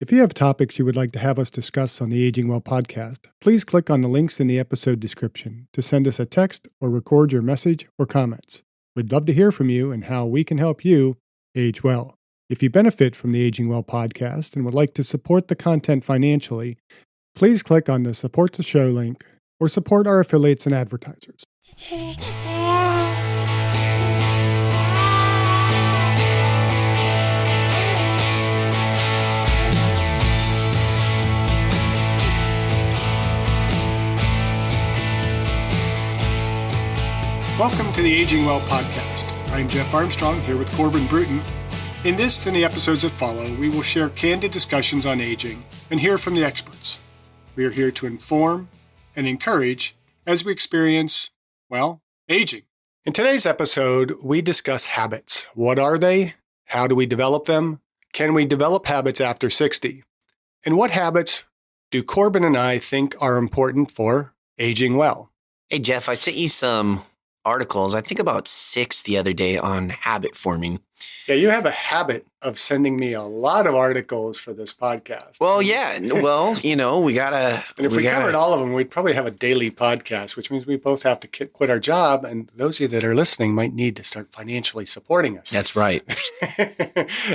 If you have topics you would like to have us discuss on the Aging Well podcast, please click on the links in the episode description to send us a text or record your message or comments. We'd love to hear from you and how we can help you age well. If you benefit from the Aging Well podcast and would like to support the content financially, please click on the Support the Show link or support our affiliates and advertisers. Welcome to the Aging Well podcast. I'm Jeff Armstrong, here with Corbin Bruton. In this and the episodes that follow, we will share candid discussions on aging and hear from the experts. We are here to inform and encourage as we experience, aging. In today's episode, we discuss habits. What are they? How do we develop them? Can we develop habits after 60? And what habits do Corbin and I think are important for aging well? Hey, Jeff, I sent you some articles, I think about 6 the other day on habit forming. Yeah, you have a habit of sending me a lot of articles for this podcast. Well, yeah. Well, we gotta. And if we covered all of them, we'd probably have a daily podcast, which means we both have to quit our job. And those of you that are listening might need to start financially supporting us. That's right.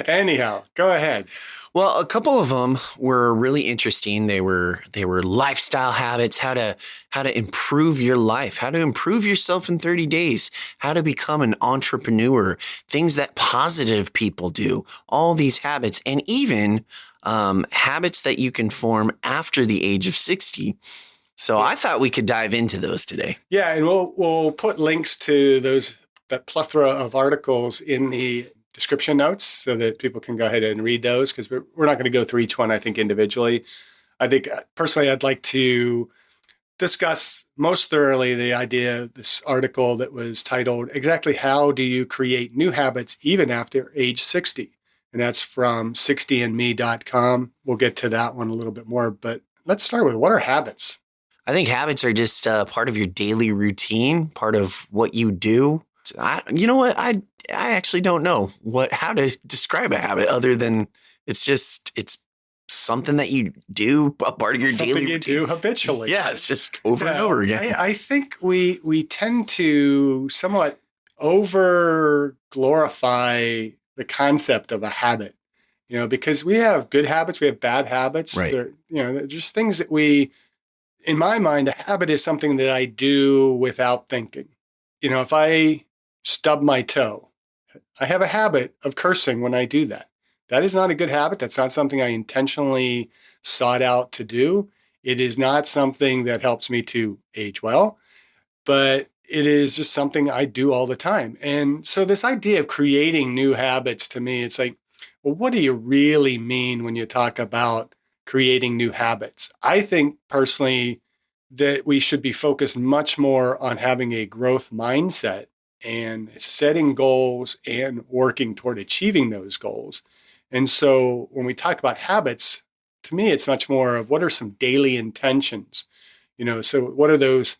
Anyhow, go ahead. Well, a couple of them were really interesting. They were lifestyle habits, how to improve your life, how to improve yourself in 30 days, how to become an entrepreneur, things that positive people do, all these habits, and even habits that you can form after the age of 60. So I thought we could dive into those today. Yeah, and we'll put links to that plethora of articles in the description notes so that people can go ahead and read those, because we're not going to go through each one, I think, individually. I think personally, I'd like to discuss most thoroughly the idea, this article that was titled, Exactly How Do You Create New Habits Even After Age 60? And that's from 60andme.com. We'll get to that one a little bit more, but let's start with, what are habits? I think habits are just part of your daily routine, part of what you do. You know what? I actually don't know how to describe a habit other than it's something that you do, a part of your daily routine. Something you do habitually. Yeah, it's just over and over again. I think we tend to somewhat over glorify the concept of a habit, because we have good habits, we have bad habits. Right. They're just things that in my mind, a habit is something that I do without thinking. If I stub my toe, I have a habit of cursing when I do that. That is not a good habit. That's not something I intentionally sought out to do. It is not something that helps me to age well, but it is just something I do all the time. And so this idea of creating new habits, to me, it's like, well, what do you really mean when you talk about creating new habits? I think personally that we should be focused much more on having a growth mindset and setting goals and working toward achieving those goals. And so when we talk about habits, to me, it's much more of what are some daily intentions? So what are those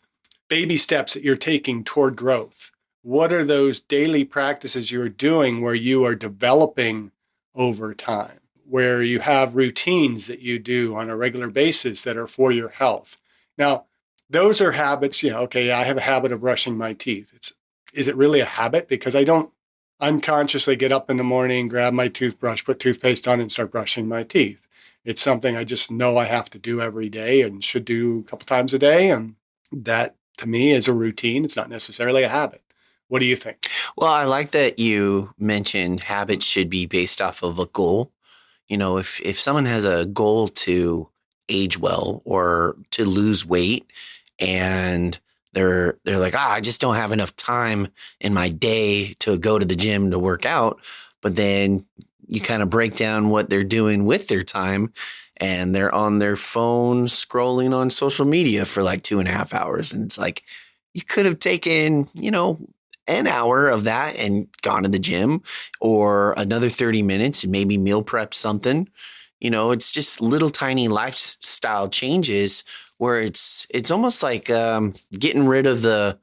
baby steps that you're taking toward growth? What are those daily practices you're doing where you are developing over time, where you have routines that you do on a regular basis that are for your health? Now, those are habits. I have a habit of brushing my teeth. Is it really a habit? Because I don't unconsciously get up in the morning, grab my toothbrush, put toothpaste on, and start brushing my teeth. It's something I just know I have to do every day and should do a couple times a day. And that, to me, is a routine. It's not necessarily a habit. What do you think? Well, I like that you mentioned habits should be based off of a goal. If someone has a goal to age well or to lose weight, and they're like, I just don't have enough time in my day to go to the gym to work out. But then you kind of break down what they're doing with their time, and they're on their phone scrolling on social media for like 2.5 hours. And it's like, you could have taken, an hour of that and gone to the gym, or another 30 minutes and maybe meal prep something. It's just little tiny lifestyle changes where it's almost like getting rid of the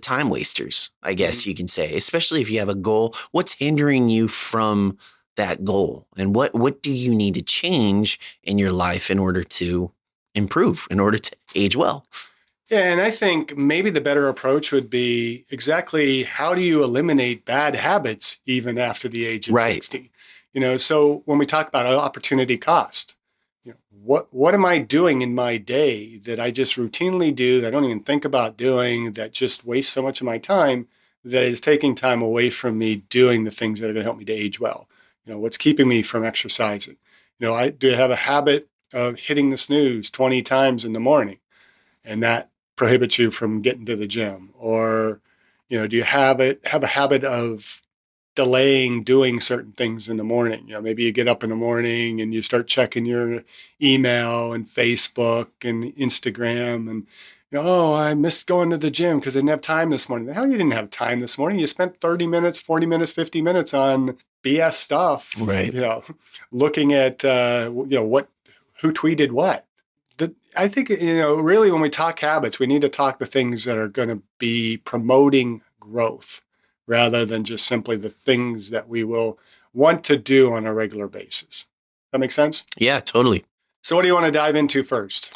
time wasters, I guess you can say, especially if you have a goal. What's hindering you from that goal? And what do you need to change in your life in order to improve, in order to age well? Yeah, and I think maybe the better approach would be exactly how do you eliminate bad habits even after the age of Right. 60? So when we talk about opportunity cost, what am I doing in my day that I just routinely do that I don't even think about doing, that just wastes so much of my time, that is taking time away from me doing the things that are going to help me to age well? What's keeping me from exercising? I do have a habit of hitting the snooze 20 times in the morning, and that prohibits you from getting to the gym. Or do you have a habit of delaying doing certain things in the morning? Maybe you get up in the morning and you start checking your email and Facebook and Instagram, and oh, I missed going to the gym because I didn't have time this morning. The hell, you didn't have time this morning. You spent 30 minutes, 40 minutes, 50 minutes on BS stuff. Right. Looking at what, who tweeted what. I think, really when we talk habits, we need to talk the things that are going to be promoting growth rather than just simply the things that we will want to do on a regular basis. That makes sense? Yeah, totally. So what do you want to dive into first?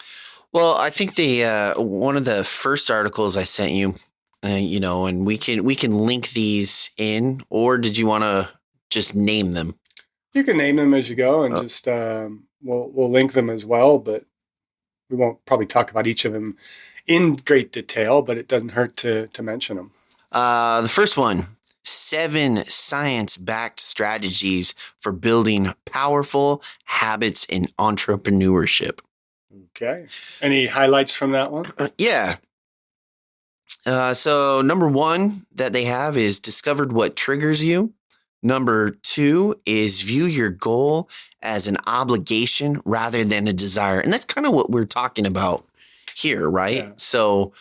Well, I think the one of the first articles I sent you, and we can link these in, or did you want to just name them? You can name them as you go, and just we'll link them as well, but we won't probably talk about each of them in great detail, but it doesn't hurt to mention them. The first one, 7 science-backed strategies for building powerful habits in entrepreneurship. Okay. Any highlights from that one? Yeah. So number 1 that they have is discovered what triggers you. Number 2 is view your goal as an obligation rather than a desire. And that's kind of what we're talking about here, right? Yeah. So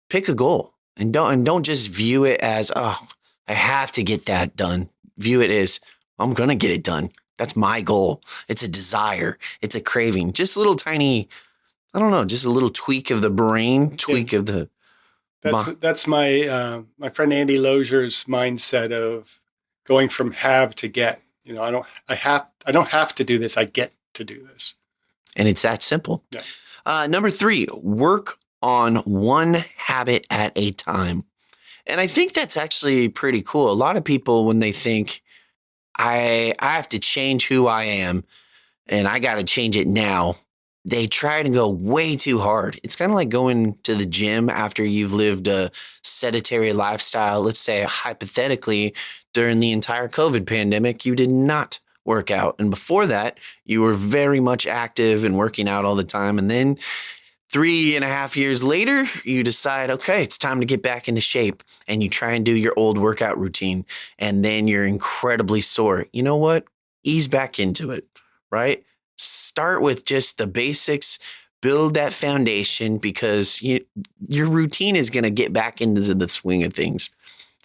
pick a goal and don't just view it as, oh, I have to get that done. View it as, I'm going to get it done. That's my goal. It's a desire. It's a craving. Just a little tiny, I don't know, just a little tweak of the brain, tweak of the. That's my my friend Andy Lozier's mindset of going from have to get. I don't have to do this. I get to do this. And it's that simple. Yeah. Number 3, work on one habit at a time. And I think that's actually pretty cool. A lot of people, when they think I have to change who I am and I got to change it now, they try to go way too hard. It's kind of like going to the gym after you've lived a sedentary lifestyle. Let's say hypothetically, during the entire COVID pandemic, you did not work out. And before that, you were very much active and working out all the time. And then 3.5 years later, you decide, okay, it's time to get back into shape. And you try and do your old workout routine. And then you're incredibly sore. You know what? Ease back into it, right? Start with just the basics, build that foundation, because your routine is going to get back into the swing of things.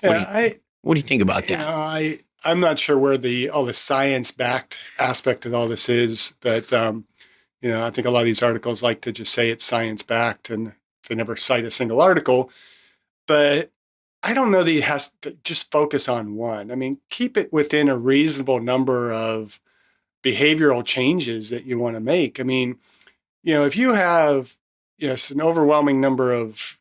What do you think about that? I'm not sure where all the science-backed aspect of all this is, but I think a lot of these articles like to just say it's science-backed, and they never cite a single article. But I don't know that you have to just focus on one. I mean, keep it within a reasonable number of behavioral changes that you want to make. I mean, if you have an overwhelming number of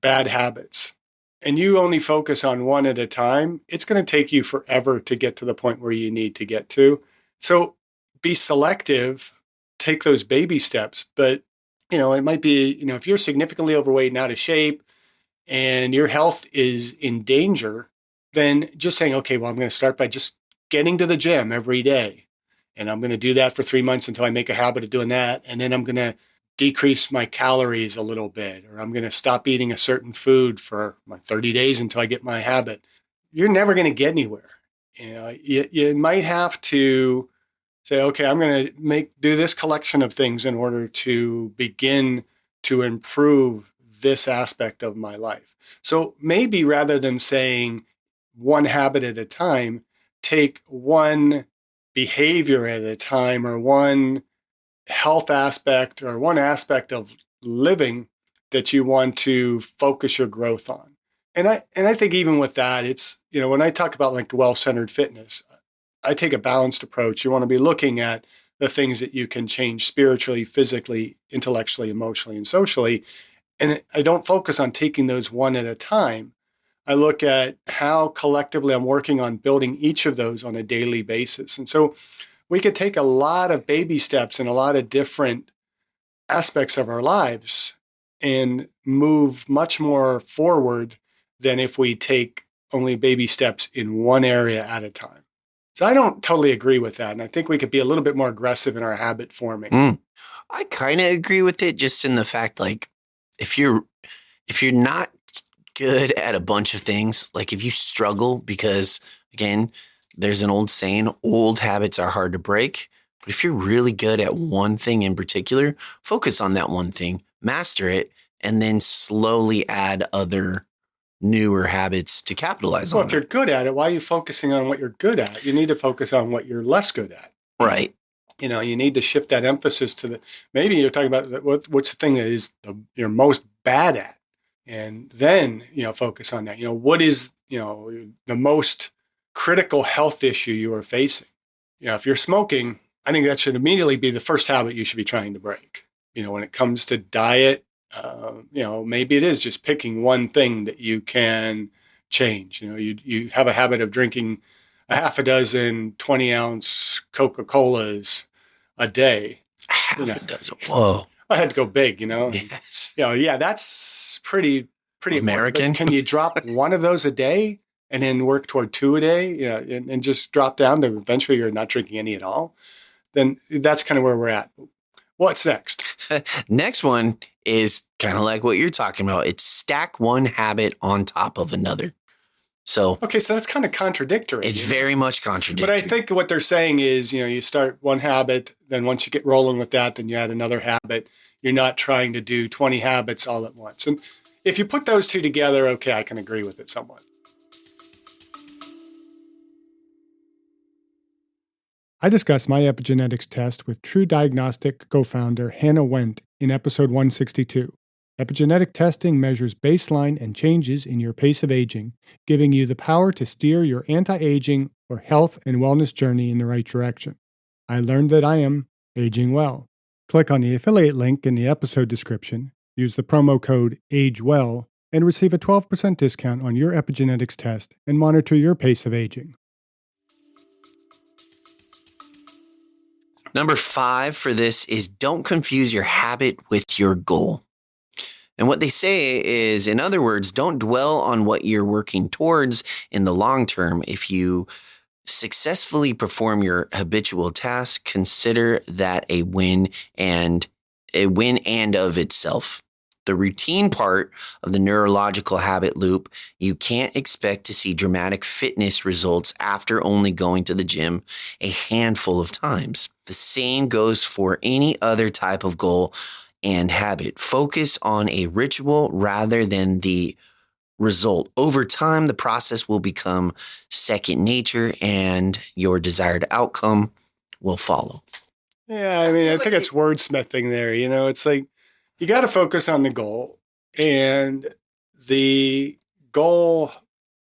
bad habits and you only focus on one at a time, it's going to take you forever to get to the point where you need to get to. So be selective, take those baby steps. But, it might be, if you're significantly overweight and out of shape and your health is in danger, then just saying, okay, well, I'm going to start by just getting to the gym every day. And I'm going to do that for 3 months until I make a habit of doing that. And then I'm going to decrease my calories a little bit, or I'm going to stop eating a certain food for 30 days until I get my habit. You're never going to get anywhere. You might have to say, okay, I'm going to do this collection of things in order to begin to improve this aspect of my life. So maybe rather than saying one habit at a time, take one behavior at a time, or one health aspect, or one aspect of living that you want to focus your growth on. And I think even with that, it's, when I talk about like well-centered fitness, I take a balanced approach. You want to be looking at the things that you can change spiritually, physically, intellectually, emotionally, and socially. And I don't focus on taking those one at a time. I look at how collectively I'm working on building each of those on a daily basis. And so we could take a lot of baby steps in a lot of different aspects of our lives and move much more forward than if we take only baby steps in one area at a time. So I don't totally agree with that. And I think we could be a little bit more aggressive in our habit forming. I kind of agree with it, just in the fact, like, if you're not good at a bunch of things, like if you struggle, because again, there's an old saying, old habits are hard to break. But if you're really good at one thing in particular, focus on that one thing, master it, and then slowly add other newer habits to capitalize on. Well, if you're good at it, why are you focusing on what you're good at? You need to focus on what you're less good at. Right. You need to shift that emphasis to maybe you're talking about what's the thing that is you're most bad at. And then, focus on that. What is, the most critical health issue you are facing? If you're smoking, I think that should immediately be the first habit you should be trying to break. When it comes to diet, maybe it is just picking one thing that you can change. You have a habit of drinking a half a dozen 20-ounce Coca-Colas a day. Half a dozen. Whoa. I had to go big, Yes. Yeah, that's pretty American. Can you drop one of those a day and then work toward two a day, and just drop down to eventually you're not drinking any at all? Then that's kind of where we're at. What's next? Next one is kind of like what you're talking about. It's stack one habit on top of another. So that's kind of contradictory. It's very much contradictory. But I think what they're saying is, you start one habit, then once you get rolling with that, then you add another habit. You're not trying to do 20 habits all at once. And if you put those two together, okay, I can agree with it somewhat. I discussed my epigenetics test with True Diagnostic co-founder Hannah Wendt in episode 162. Epigenetic testing measures baseline and changes in your pace of aging, giving you the power to steer your anti-aging or health and wellness journey in the right direction. I learned that I am aging well. Click on the affiliate link in the episode description, use the promo code AGEWELL, and receive a 12% discount on your epigenetics test and monitor your pace of aging. Number 5 for this is don't confuse your habit with your goal. And what they say is, in other words, don't dwell on what you're working towards in the long term. If you successfully perform your habitual task, consider that a win and of itself. The routine part of the neurological habit loop, you can't expect to see dramatic fitness results after only going to the gym a handful of times. The same goes for any other type of goal and habit. Focus on a ritual rather than the result. Over time, the process will become second nature and your desired outcome will follow. Yeah, I think it's wordsmithing there. It's like you got to focus on the goal, and the goal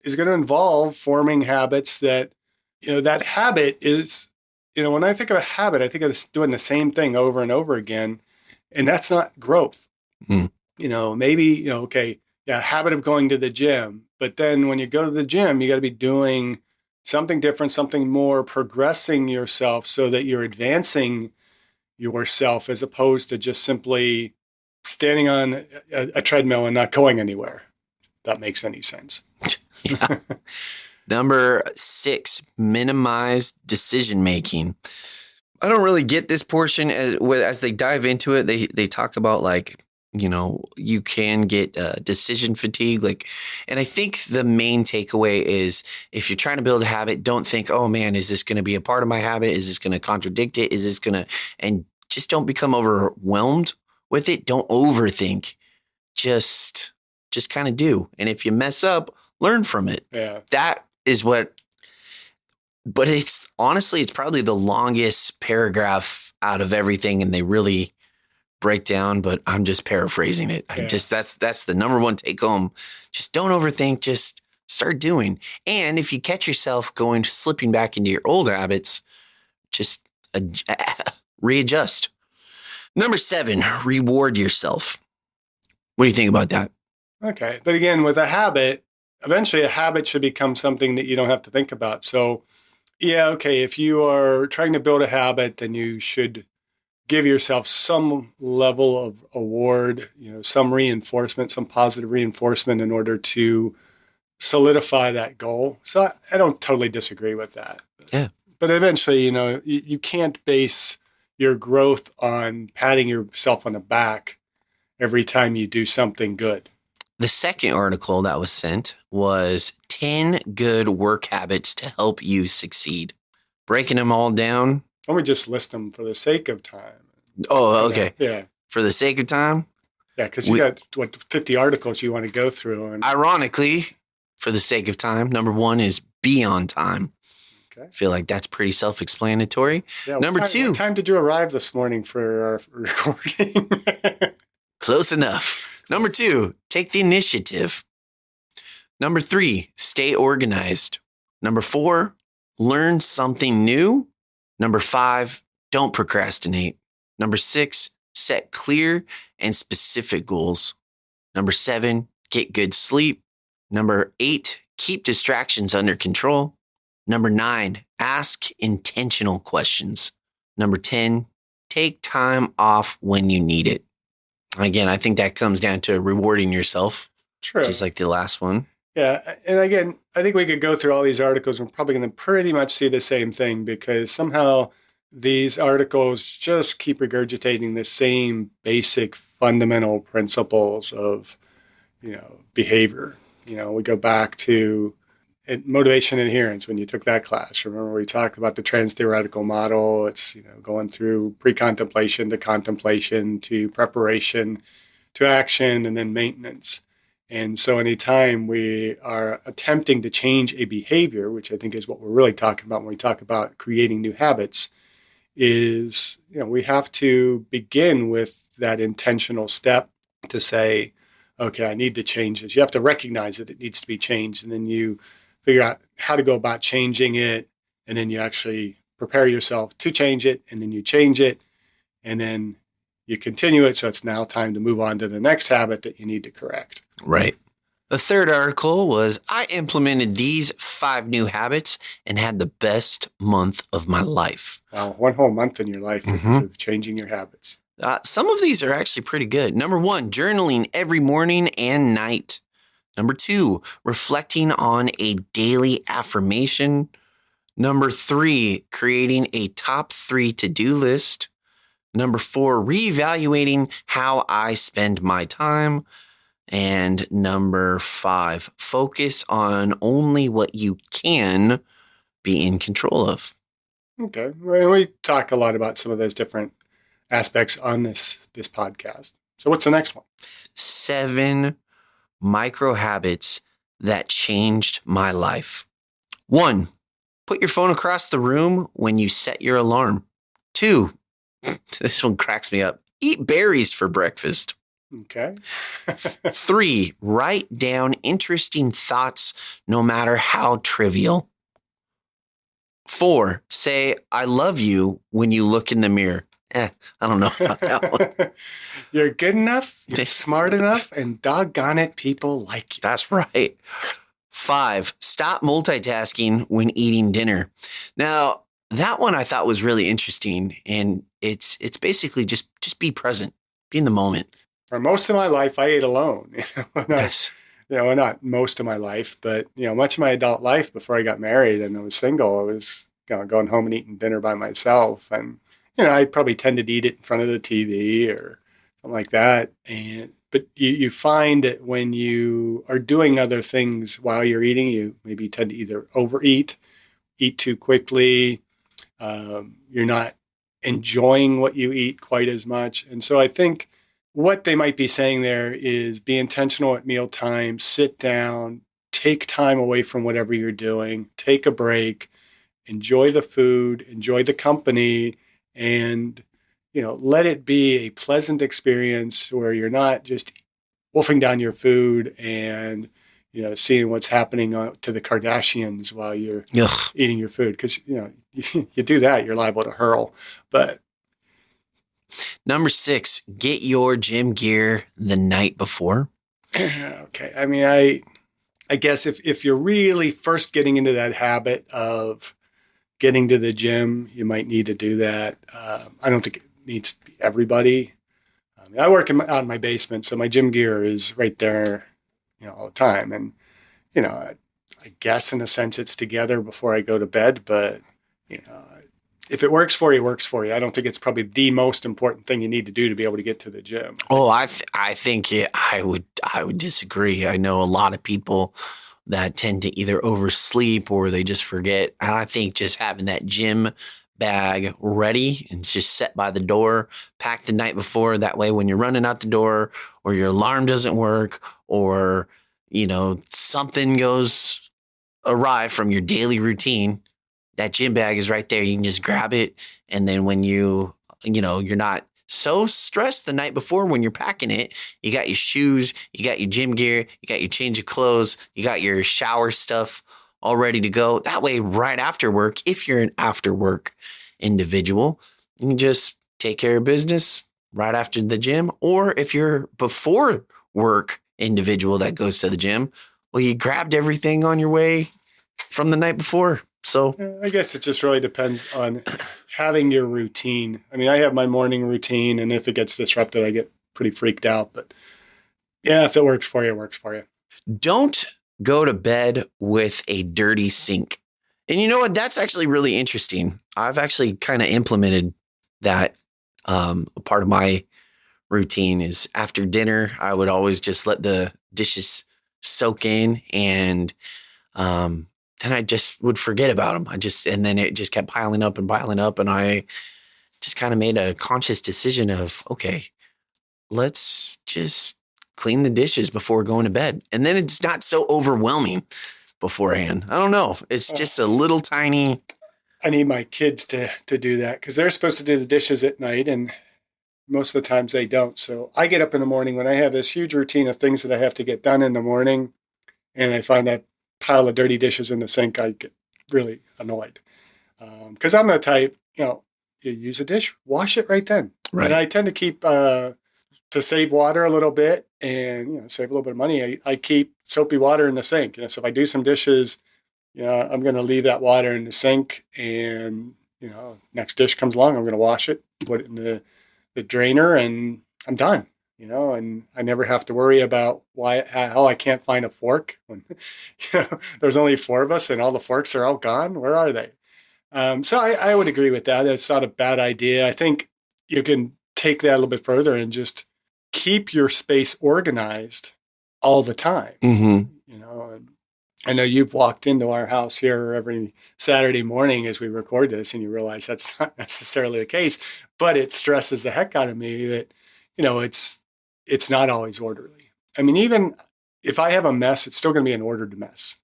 is going to involve forming habits that habit is, when I think of a habit, I think of doing the same thing over and over again. And that's not growth. Maybe, habit of going to the gym. But then when you go to the gym, you got to be doing something different, something more, progressing yourself so that you're advancing yourself as opposed to just simply standing on a treadmill and not going anywhere. If that makes any sense. Yeah. Number 6, minimize decision making. I don't really get this portion as they dive into it. They talk about you can get decision fatigue. And I think the main takeaway is if you're trying to build a habit, don't think, oh man, is this going to be a part of my habit? Is this going to contradict it? Is this going to, and just don't become overwhelmed with it. Don't overthink. Just kind of do. And if you mess up, learn from it. Yeah. That is but it's probably the longest paragraph out of everything, and they really break down, but I'm just paraphrasing it. Yeah. That's the number one take home. Just don't overthink. Just start doing. And if you catch yourself slipping back into your old habits, just readjust. Number 7, reward yourself. What do you think about that? Okay. But again, with a habit, eventually a habit should become something that you don't have to think about. So, yeah, okay, if you are trying to build a habit, then you should give yourself some level of award, some reinforcement, some positive reinforcement in order to solidify that goal. So I don't totally disagree with that. Yeah. But eventually, you can't base your growth on patting yourself on the back every time you do something good. The second article that was sent was 10 good work habits to help you succeed. Breaking them all down. Let me just list them for the sake of time. Oh, okay. Yeah. For the sake of time? Yeah, because you got, 50 articles you want to go through. And ironically, for the sake of time, number 1 is be on time. Okay. I feel like that's pretty self-explanatory. Yeah, number 2. What time did you arrive this morning for our recording? Close enough. Number 2, take the initiative. Number 3, stay organized. Number 4, learn something new. Number 5, don't procrastinate. Number 6, set clear and specific goals. Number 7, get good sleep. Number 8, keep distractions under control. Number 9, ask intentional questions. Number 10, take time off when you need it. Again, I think that comes down to rewarding yourself. True. Just like the last one. Yeah. And again, I think we could go through all these articles. We're probably going to pretty much see the same thing because somehow these articles just keep regurgitating the same basic fundamental principles of, behavior. We go back to motivation adherence when you took that class. Remember, we talked about the trans-theoretical model. It's, going through pre-contemplation to contemplation to preparation to action and then maintenance. And so anytime we are attempting to change a behavior, which I think is what we're really talking about when we talk about creating new habits, is, we have to begin with that intentional step to say, okay, I need to change this. You have to recognize that it needs to be changed. And then you figure out how to go about changing it. And then you actually prepare yourself to change it. And then you change it. And then you continue it. So it's now time to move on to the next habit that you need to correct. Right. The third article was, I implemented these 5 new habits and had the best month of my life. Wow, 1 whole month in your life because of changing your habits. Some of these are actually pretty good. Number 1, journaling every morning and night. Number 2, reflecting on a daily affirmation. Number 3, creating a top 3 to-do list. Number 4, reevaluating how I spend my time. And number 5, focus on only what you can be in control of. Okay. Well, we talk a lot about some of those different aspects on this podcast. So what's the next one? 7 micro habits that changed my life. 1, put your phone across the room when you set your alarm. 2, this one cracks me up. Eat berries for breakfast. Okay. 3, write down interesting thoughts, no matter how trivial. 4, say, I love you when you look in the mirror. I don't know about that one. You're good enough, you're smart enough, and doggone it, people like you. That's right. 5, stop multitasking when eating dinner. Now, that one I thought was really interesting, and it's basically just be present, be in the moment. For most of my life, I ate alone. Yes. Not most of my life, but much of my adult life before I got married and I was single, I was going home and eating dinner by myself, and I probably tended to eat it in front of the TV or something like that. But you find that when you are doing other things while you're eating, you maybe tend to either overeat, eat too quickly. You're not enjoying what you eat quite as much. And so I think what they might be saying there is be intentional at mealtime, sit down, take time away from whatever you're doing, take a break, enjoy the food, enjoy the company, and let it be a pleasant experience where you're not just wolfing down your food and seeing what's happening to the Kardashians while you're Ugh. eating your food. Because, you do that, you're liable to hurl. But Number 6, get your gym gear the night before. okay. I mean, I guess if you're really first getting into that habit of getting to the gym, you might need to do that. I don't think it needs to be everybody. I mean, I work out in my basement, so my gym gear is right there, all the time. And, I guess in a sense it's together before I go to bed, but, if it works for you, it works for you. I don't think it's probably the most important thing you need to do to be able to get to the gym. Oh, I think I would disagree. I know a lot of people that tend to either oversleep or they just forget. And I think just having that gym bag ready and just set by the door, packed the night before. That way, when you're running out the door or your alarm doesn't work or, something goes awry from your daily routine, that gym bag is right there. You can just grab it. And then when you're not so stressed the night before when you're packing it, you got your shoes, you got your gym gear, you got your change of clothes, you got your shower stuff all ready to go. That way, right after work, if you're an after work individual, you can just take care of business right after the gym. Or if you're before work individual that goes to the gym, well, you grabbed everything on your way from the night before. So I guess it just really depends on having your routine. I mean, I have my morning routine, and if it gets disrupted, I get pretty freaked out. But yeah, if it works for you, it works for you. don't go to bed with a dirty sink. And you know what? That's actually really interesting. I've actually kind of implemented that. A part of my routine is after dinner, I would always just let the dishes soak in and then I just would forget about them. And then it just kept piling up and piling up. And I just kind of made a conscious decision of, okay, let's just clean the dishes before going to bed. And then it's not so overwhelming beforehand. I don't know. It's just a little tiny. I need my kids to do that because they're supposed to do the dishes at night, and most of the times they don't. So I get up in the morning when I have this huge routine of things that I have to get done in the morning, and I find that pile of dirty dishes in the sink, I get really annoyed. Because I'm the type, you use a dish, wash it right then. Right. And I tend to keep, to save water a little bit and save a little bit of money, I keep soapy water in the sink. So if I do some dishes, I'm going to leave that water in the sink, and next dish comes along, I'm going to wash it, put it in the drainer, and I'm done. And I never have to worry about how I can't find a fork when there's only 4 of us and all the forks are all gone. Where are they? So I would agree with that. It's not a bad idea. I think you can take that a little bit further and just keep your space organized all the time. Mm-hmm. And I know you've walked into our house here every Saturday morning as we record this, and you realize that's not necessarily the case, but it stresses the heck out of me that, it's not always orderly. I mean, even if I have a mess, it's still going to be an ordered mess,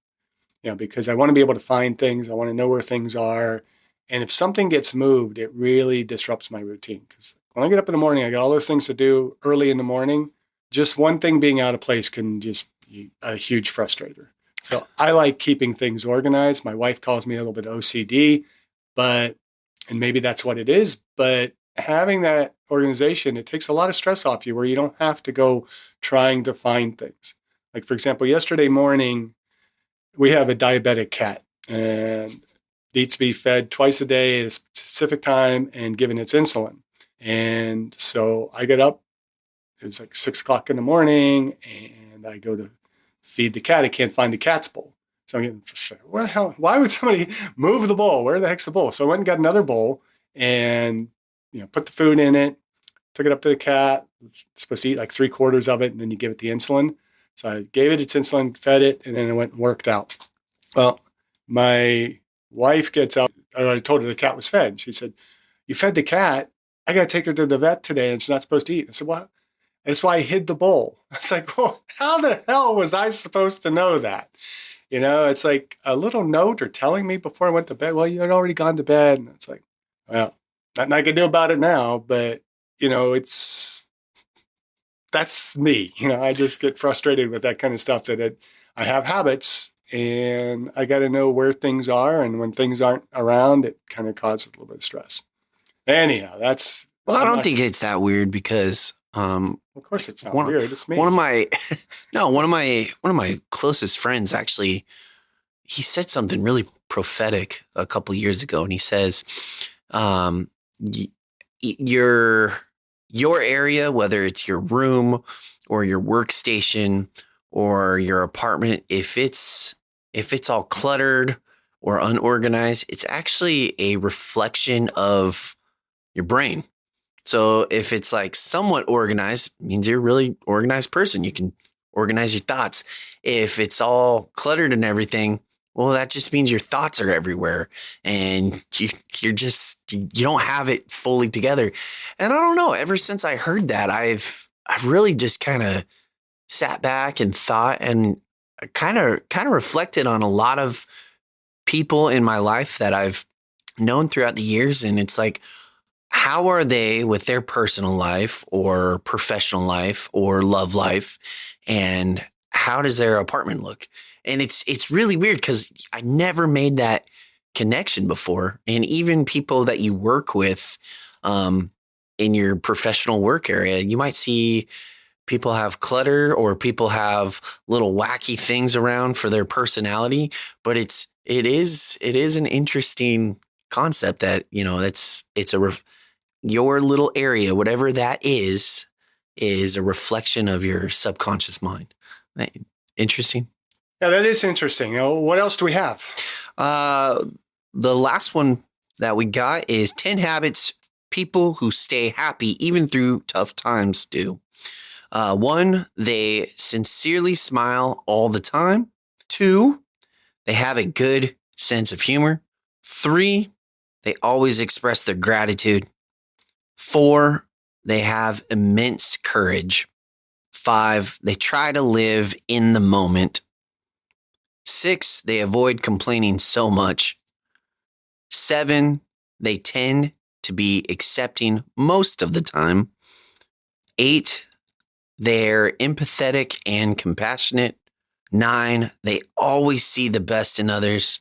because I want to be able to find things. I want to know where things are. And if something gets moved, it really disrupts my routine. Because when I get up in the morning, I got all those things to do early in the morning. Just one thing being out of place can just be a huge frustrator. So I like keeping things organized. My wife calls me a little bit OCD, and maybe that's what it is. But having that organization, it takes a lot of stress off you where you don't have to go trying to find things. Like, for example, yesterday morning, we have a diabetic cat and needs to be fed twice a day at a specific time and given its insulin. And so I get up, it was like 6 o'clock in the morning, and I go to feed the cat. I can't find the cat's bowl. So I'm getting frustrated. Where the hell? Why would somebody move the bowl? Where the heck's the bowl? So I went and got another bowl and put the food in it, took it up to the cat. It's supposed to eat like 3/4 of it, and then you give it the insulin. So I gave it its insulin, fed it, and then it went and worked out. Well, my wife gets out. I told her the cat was fed. She said, "You fed the cat? I got to take her to the vet today, and she's not supposed to eat." I said, "What?" That's why I hid the bowl. It's like, well, how the hell was I supposed to know that? It's like a little note or telling me before I went to bed, well, you had already gone to bed. And it's like, well, nothing I can do about it now, but, that's me. I just get frustrated with that kind of stuff that I have habits, and I got to know where things are. And when things aren't around, it kind of causes a little bit of stress. Anyhow, that's. Well, I don't think it's that weird because Of course, it's not one weird. It's me. one of my one of my closest friends actually, he said something really prophetic a couple years ago, and he says, your area, whether it's your room or your workstation or your apartment, if it's all cluttered or unorganized, it's actually a reflection of your brain. So if it's like somewhat organized, it means you're a really organized person. You can organize your thoughts. If it's all cluttered and everything, well, that just means your thoughts are everywhere and you don't have it fully together. And I don't know, ever since I heard that, I've really just kind of sat back and thought and kind of reflected on a lot of people in my life that I've known throughout the years. And it's like, how are they with their personal life or professional life or love life? And how does their apartment look? And it's really weird because I never made that connection before. And even people that you work with in your professional work area, you might see people have clutter or people have little wacky things around for their personality. But it is an interesting concept that, your little area, whatever that is a reflection of your subconscious mind. Interesting. Yeah, that is interesting. What else do we have? The last one that we got is 10 habits people who stay happy even through tough times do. 1, they sincerely smile all the time. 2, they have a good sense of humor. 3, they always express their gratitude. 4, they have immense courage. 5, they try to live in the moment. 6, they avoid complaining so much. 7, they tend to be accepting most of the time. 8, they're empathetic and compassionate. 9, they always see the best in others.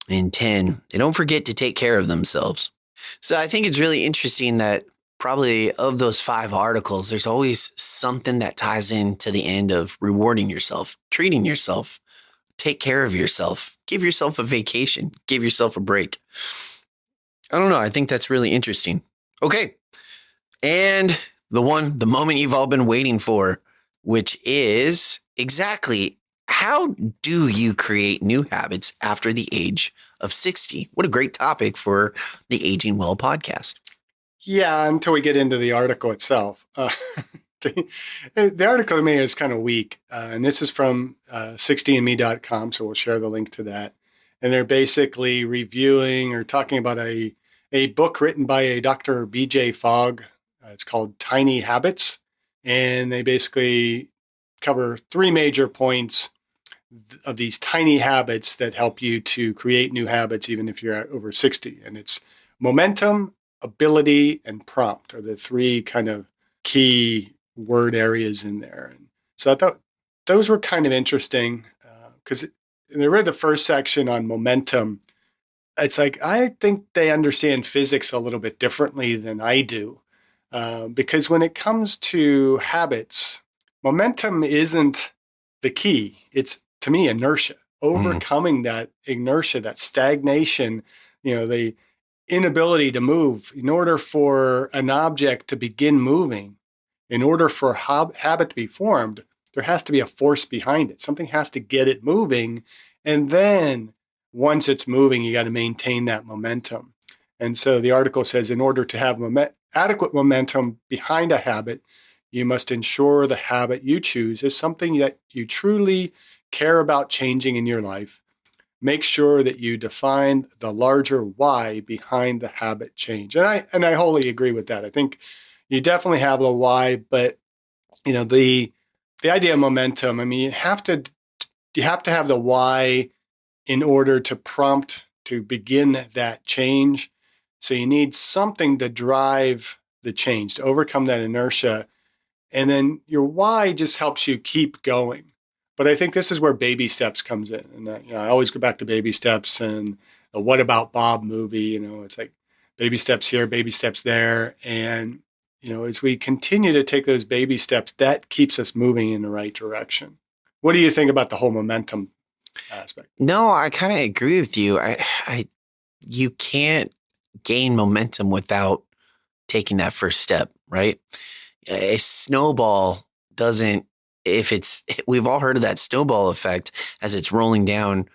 And 10, they don't forget to take care of themselves. So I think it's really interesting that probably of those 5 articles, there's always something that ties into the end of rewarding yourself, treating yourself, take care of yourself, give yourself a vacation, give yourself a break. I don't know. I think that's really interesting. Okay. And the moment you've all been waiting for, which is exactly how do you create new habits after the age of 60? What a great topic for the Aging Well podcast. Yeah, until we get into the article itself. The article to me is kind of weak. And this is from 60andme.com, so we'll share the link to that. And they're basically reviewing or talking about a book written by a Dr. B.J. Fogg. It's called Tiny Habits. And they basically cover 3 major points of these tiny habits that help you to create new habits, even if you're over 60. And it's momentum, ability, and prompt are the 3 kind of key word areas in there. And so I thought those were kind of interesting because I read the first section on momentum. It's like, I think they understand physics a little bit differently than I do. Because when it comes to habits, momentum isn't the key. It's, to me, inertia. Overcoming that inertia, that stagnation, the inability to move. In order for an object to begin moving, in order for a habit to be formed, there has to be a force behind it. Something has to get it moving. And then once it's moving, you got to maintain that momentum. And so the article says, in order to have adequate momentum behind a habit, you must ensure the habit you choose is something that you truly care about changing in your life. Make sure that you define the larger why behind the habit change. And I wholly agree with that. I think you definitely have the why, but the idea of momentum, I mean, you have to have the why in order to prompt to begin that change. So you need something to drive the change, to overcome that inertia. And then your why just helps you keep going. But I think this is where baby steps comes in. And I always go back to baby steps and the What About Bob movie. It's like baby steps here, baby steps there. And, as we continue to take those baby steps, that keeps us moving in the right direction. What do you think about the whole momentum aspect? No, I kind of agree with you. You can't gain momentum without taking that first step, right? A snowball doesn't, we've all heard of that snowball effect as it's rolling down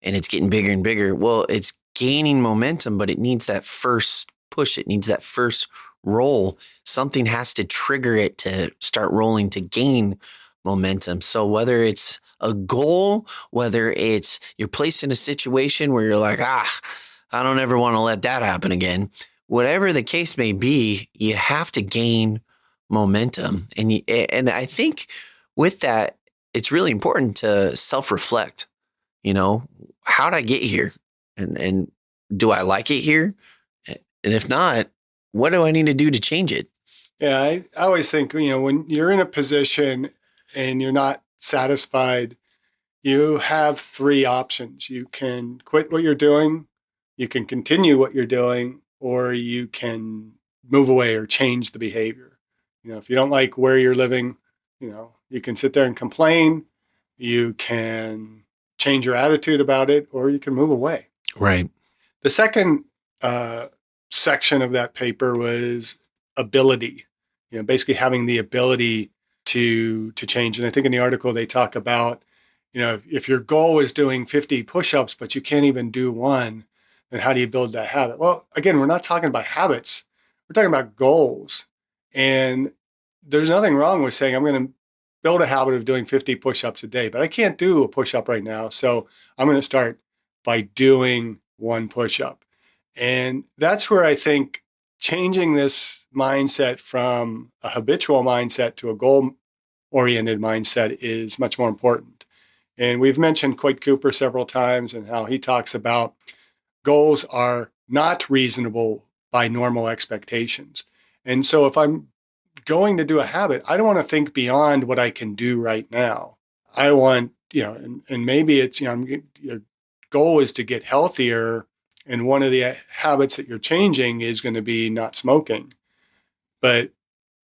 and it's getting bigger and bigger. Well, it's gaining momentum, but it needs that first push. It needs that first roll. Something has to trigger it to start rolling to gain momentum. So whether it's a goal, whether it's you're placed in a situation where you're like, I don't ever want to let that happen again. Whatever the case may be, you have to gain momentum. And I think with that, it's really important to self-reflect. How did I get here? And do I like it here? And if not, what do I need to do to change it? Yeah, I always think, when you're in a position and you're not satisfied, you have three options. You can quit what you're doing, you can continue what you're doing, or you can move away or change the behavior. If you don't like where you're living, you can sit there and complain, you can change your attitude about it, or you can move away. Right. The second section of that paper was ability, basically having the ability to change. And I think in the article they talk about, if your goal is doing 50 push-ups, but you can't even do one, then how do you build that habit? Well, again, we're not talking about habits. We're talking about goals. And there's nothing wrong with saying, I'm going to build a habit of doing 50 push-ups a day, but I can't do a push-up right now. So I'm going to start by doing one push-up. And that's where I think changing this mindset from a habitual mindset to a goal-oriented mindset is much more important. And we've mentioned Coit Cooper several times and how he talks about goals are not reasonable by normal expectations. And so if I'm going to do a habit, I don't want to think beyond what I can do right now. I want, and maybe it's, your goal is to get healthier. And one of the habits that you're changing is going to be not smoking. But,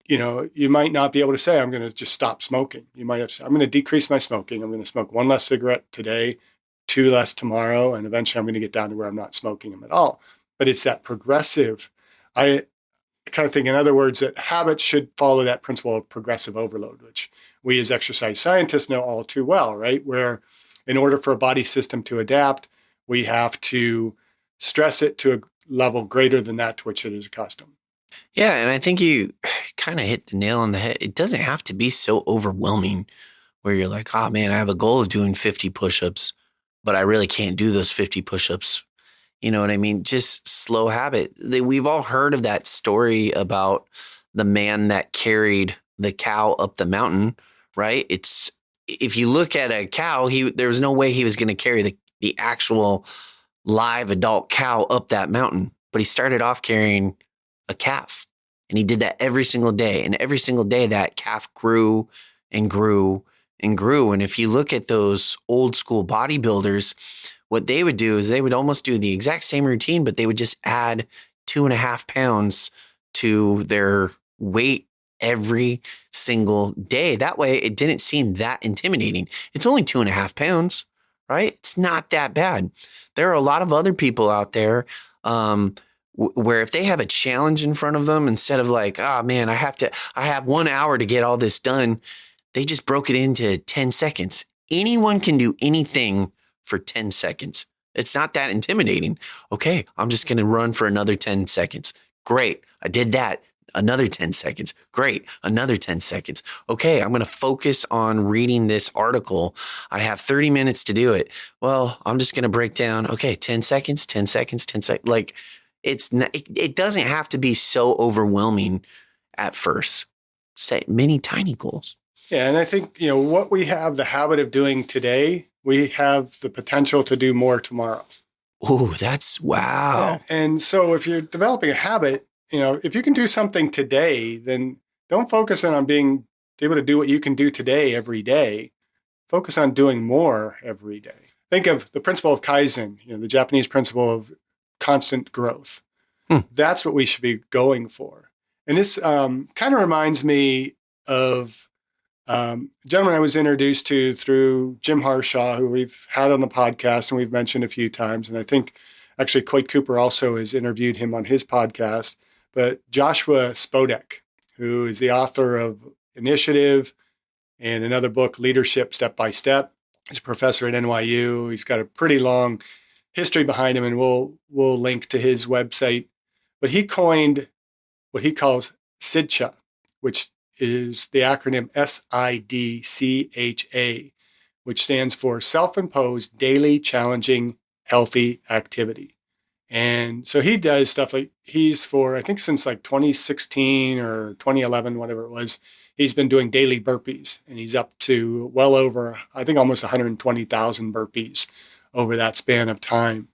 you might not be able to say, I'm going to just stop smoking. You might have to say, I'm going to decrease my smoking. I'm going to smoke one less cigarette today, two less tomorrow, and eventually I'm going to get down to where I'm not smoking them at all. But it's that progressive. I kind of think, in other words, that habits should follow that principle of progressive overload, which we as exercise scientists know all too well, right? Where in order for a body system to adapt, we have to stress it to a level greater than that to which it is accustomed. Yeah, and I think you kind of hit the nail on the head. It doesn't have to be so overwhelming where you're like, oh man, I have a goal of doing 50 push-ups, but I really can't do those 50 push-ups. You know what I mean? Just slow habit. We've all heard of that story about the man that carried the cow up the mountain, right? If you look at a cow, there was no way he was going to carry the actual live adult cow up that mountain, but he started off carrying a calf, and he did that every single day. And every single day that calf grew and grew and grew. And if you look at those old school bodybuilders, what they would do is they would almost do the exact same routine, but they would just add 2.5 pounds to their weight every single day. That way it didn't seem that intimidating. It's only 2.5 pounds, right? It's not that bad. There are a lot of other people out there where if they have a challenge in front of them, instead of like, oh man, I have 1 hour to get all this done, they just broke it into 10 seconds. Anyone can do anything for 10 seconds. It's not that intimidating. Okay, I'm just going to run for another 10 seconds. Great. I did that. Another 10 seconds. Great. Another 10 seconds. Okay, I'm going to focus on reading this article. I have 30 minutes to do it. Well, I'm just going to break down, okay, 10 seconds, 10 seconds, 10 seconds. Like it doesn't have to be so overwhelming at first. Set many tiny goals. Yeah, and I think, what we have the habit of doing today, we have the potential to do more tomorrow. Oh, that's wow. Yeah. And so if you're developing a habit, if you can do something today, then don't focus on being able to do what you can do today every day. focus on doing more every day. Think of the principle of Kaizen, the Japanese principle of constant growth. That's what we should be going for. And this kind of reminds me of a gentleman I was introduced to through Jim Harshaw, who we've had on the podcast and we've mentioned a few times. And I think actually Coit Cooper also has interviewed him on his podcast. But Josua Spodek, who is the author of Initiative and another book, Leadership Step by Step. He's a professor at NYU. He's got a pretty long history behind him, and we'll link to his website. But he coined what he calls SIDCHA, which is the acronym SIDCHA, which stands for Self-Imposed Daily Challenging Healthy Activity. And so he does stuff like he's for, I think since like 2016 or 2011, whatever it was, he's been doing daily burpees, and he's up to well over, I think almost 120,000 burpees over that span of time.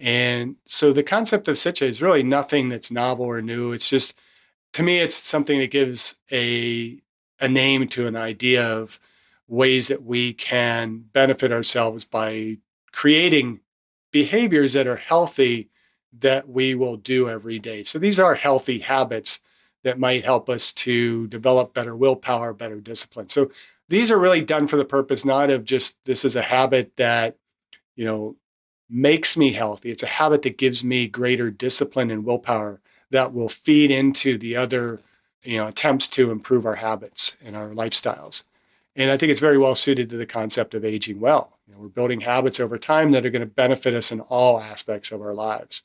And so the concept of SIDCHA is really nothing that's novel or new. It's just, to me, it's something that gives a name to an idea of ways that we can benefit ourselves by creating behaviors that are healthy that we will do every day. So these are healthy habits that might help us to develop better willpower, better discipline. So these are really done for the purpose not of just this is a habit that, makes me healthy. It's a habit that gives me greater discipline and willpower that will feed into the other, attempts to improve our habits and our lifestyles. And I think it's very well suited to the concept of aging well. We're building habits over time that are going to benefit us in all aspects of our lives.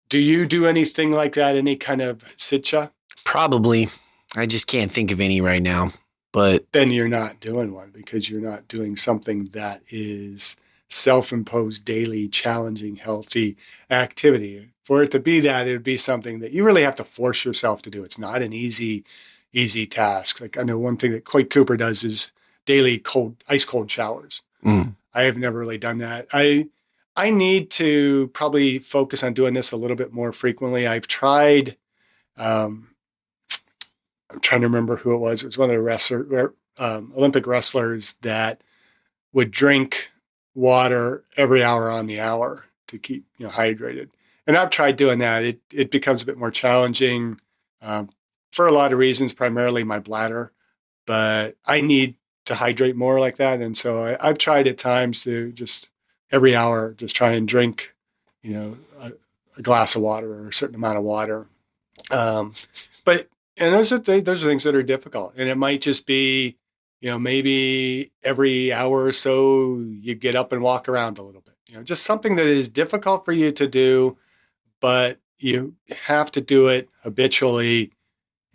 Do you do anything like that? Any kind of SIDCHA? Probably. I just can't think of any right now. But then you're not doing one because you're not doing something that is self-imposed, daily, challenging, healthy activity. For it to be that, it would be something that you really have to force yourself to do. It's not an easy task. Like I know one thing that Coit Cooper does is daily ice cold showers. I have never really done that. I need to probably focus on doing this a little bit more frequently. I've tried, I'm trying to remember who it was. It was one of the Olympic wrestlers that would drink water every hour on the hour to keep hydrated. And I've tried doing that. It becomes a bit more challenging for a lot of reasons, primarily my bladder, but I need to hydrate more like that. And so I've tried at times to just every hour, just try and drink, a glass of water or a certain amount of water. But those are things that are difficult. And it might just be, maybe every hour or so you get up and walk around a little bit, just something that is difficult for you to do, but you have to do it habitually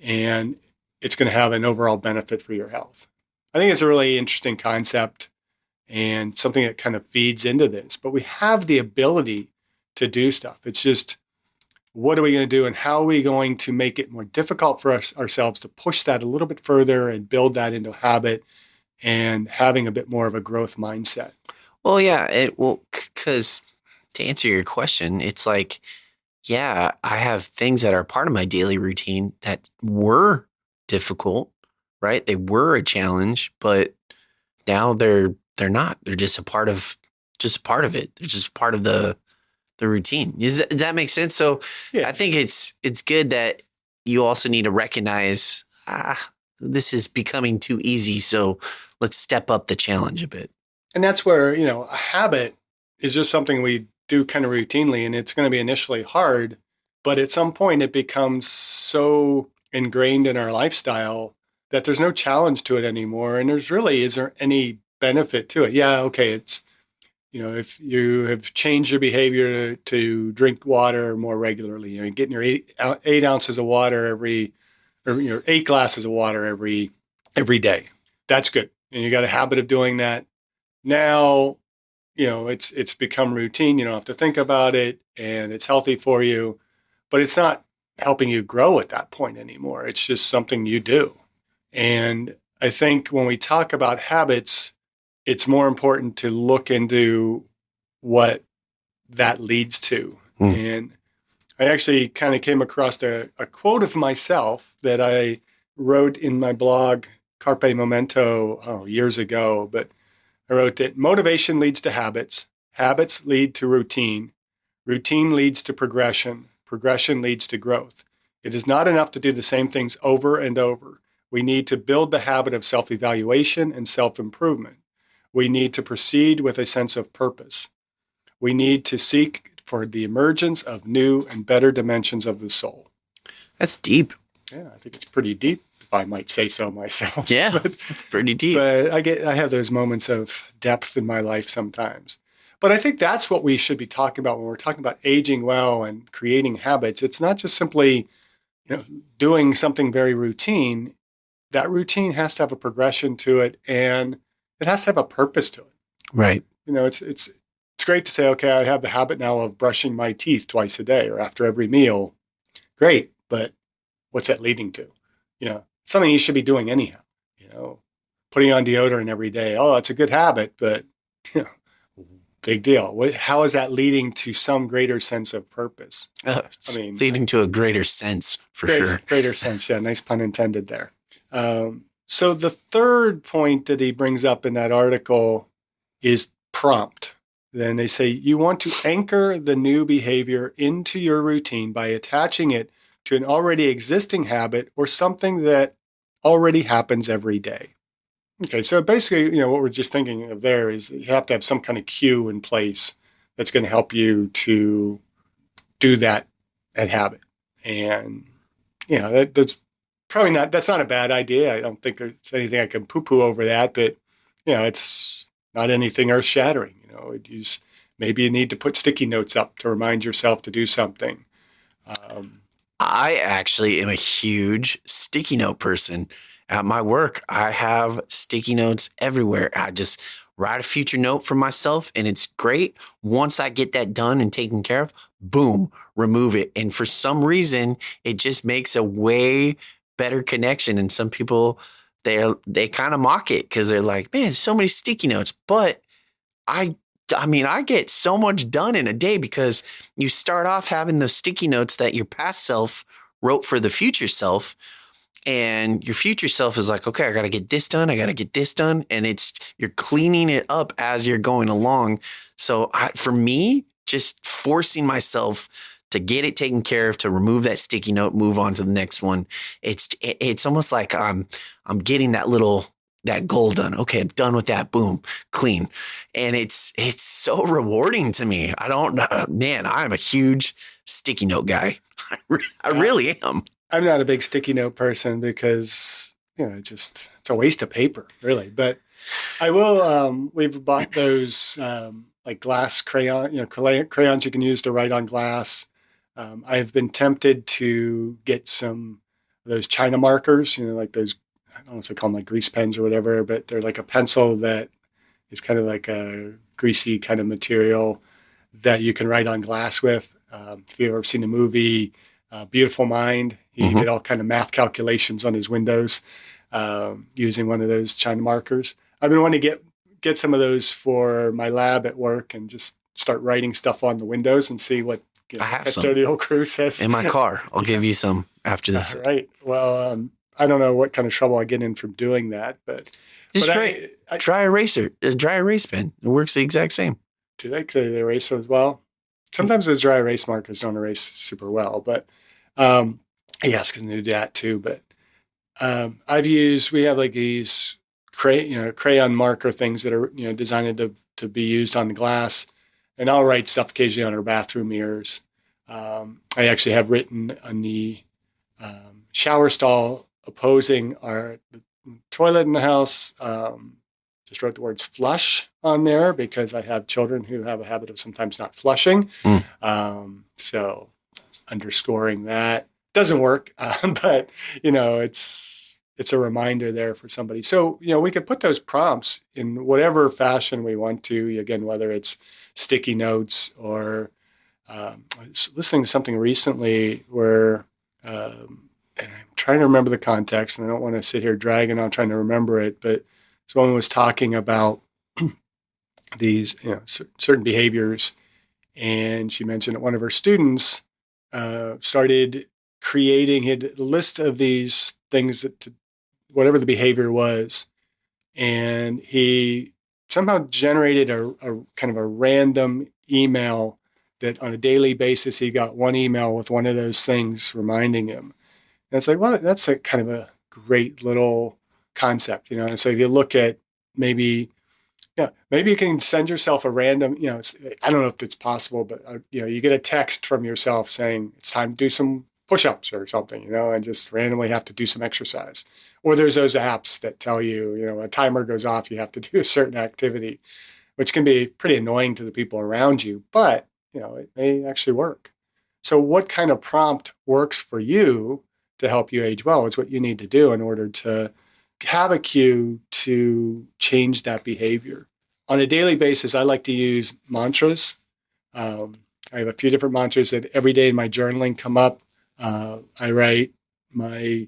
and it's going to have an overall benefit for your health. I think it's a really interesting concept and something that kind of feeds into this, but we have the ability to do stuff. It's just, what are we going to do and how are we going to make it more difficult for ourselves to push that a little bit further and build that into a habit and having a bit more of a growth mindset? Well, yeah, because to answer your question, it's like, yeah, I have things that are part of my daily routine that were difficult, right? They were a challenge, but now they're not. They're just a part of it. They're just part of the routine. Does that make sense? So yeah. I think it's good that you also need to recognize, this is becoming too easy. So let's step up the challenge a bit. And that's where, a habit is just something we do kind of routinely, and it's going to be initially hard, but at some point it becomes so ingrained in our lifestyle that there's no challenge to it anymore. And is there any benefit to it? Yeah. Okay. It's, if you have changed your behavior to drink water more regularly, getting your 8 ounces of water 8 glasses of water every day, that's good. And you got a habit of doing that. Now, it's become routine. You don't have to think about it and it's healthy for you, but it's not helping you grow at that point anymore. It's just something you do. And I think when we talk about habits, it's more important to look into what that leads to. And I actually kind of came across a quote of myself that I wrote in my blog, Carpe Momento, years ago. But I wrote that motivation leads to habits. Habits lead to routine. Routine leads to progression. Progression leads to growth. It is not enough to do the same things over and over. We need to build the habit of self-evaluation and self-improvement. We need to proceed with a sense of purpose. We need to seek for the emergence of new and better dimensions of the soul. That's deep. Yeah, I think it's pretty deep, if I might say so myself. Yeah, it's pretty deep. But I have those moments of depth in my life sometimes. But I think that's what we should be talking about when we're talking about aging well and creating habits. It's not just simply, doing something very routine. That routine has to have a progression to it, and it has to have a purpose to it. Right. It's great to say, okay, I have the habit now of brushing my teeth twice a day or after every meal. Great, but what's that leading to? Something you should be doing anyhow. Putting on deodorant every day. Oh, it's a good habit, but big deal. How is that leading to some greater sense of purpose? Leading to a greater sense, for sure. Greater sense, yeah. Nice pun intended there. So the third point that he brings up in that article is prompt. Then they say you want to anchor the new behavior into your routine by attaching it to an already existing habit or something that already happens every day. Okay, so basically, what we're just thinking of there is you have to have some kind of cue in place that's going to help you to do that habit. And, that's probably that's not a bad idea. I don't think there's anything I can poo-poo over that, but, it's not anything earth-shattering. Maybe you need to put sticky notes up to remind yourself to do something. I actually am a huge sticky note person. At my work, I have sticky notes everywhere. I just write a future note for myself, and it's great. Once I get that done and taken care of, boom, remove it. And for some reason, it just makes a way better connection. And some people, they kind of mock it because they're like, man, so many sticky notes. But I get so much done in a day because you start off having those sticky notes that your past self wrote for the future self. And your future self is like, okay, I got to get this done. I got to get this done. And you're cleaning it up as you're going along. So for me, just forcing myself to get it taken care of, to remove that sticky note, move on to the next one. It's almost like I'm getting that goal done. Okay, I'm done with that. Boom, clean. And it's so rewarding to me. I don't know, man, I'm a huge sticky note guy. I really am. I'm not a big sticky note person because, it's a waste of paper, really. But I will, we've bought those like glass crayons you can use to write on glass. I've been tempted to get some of those China markers, like those, I don't know if they call them like grease pens or whatever, but they're like a pencil that is kind of like a greasy kind of material that you can write on glass with. If you've ever seen the movie Beautiful Mind, he did all kind of math calculations on his windows using one of those China markers. I've been wanting to get some of those for my lab at work and just start writing stuff on the windows and see what custodial crew says. In my car. I'll give you some after this. All right. Well, I don't know what kind of trouble I get in from doing that, but just try a dry erase pen. It works the exact same. Do they erase as well? Sometimes those dry erase markers don't erase super well, but yes, because they do that too. But we have like these crayon marker things that are designed to be used on the glass, and I'll write stuff occasionally on our bathroom mirrors. I actually have written on the shower stall opposing our toilet in the house. Just wrote the words flush on there because I have children who have a habit of sometimes not flushing. So underscoring that doesn't work, but it's a reminder there for somebody. So, we could put those prompts in whatever fashion we want to, again, whether it's sticky notes or I was listening to something recently where, and I'm trying to remember the context, and I don't want to sit here dragging on trying to remember it, but someone was talking about these certain behaviors, and she mentioned that one of her students started creating a list of these things whatever the behavior was, and he somehow generated a kind of a random email that on a daily basis, he got one email with one of those things reminding him. And it's like, well, that's a kind of a great little concept, And so if you look at maybe, maybe you can send yourself a random, I don't know if it's possible, but you get a text from yourself saying it's time to do some push-ups or something, and just randomly have to do some exercise. Or there's those apps that tell you, a timer goes off, you have to do a certain activity, which can be pretty annoying to the people around you, but, it may actually work. So what kind of prompt works for you to help you age well is what you need to do in order to have a cue to change that behavior. On a daily basis, I like to use mantras. I have a few different mantras that every day in my journaling come up. I write my,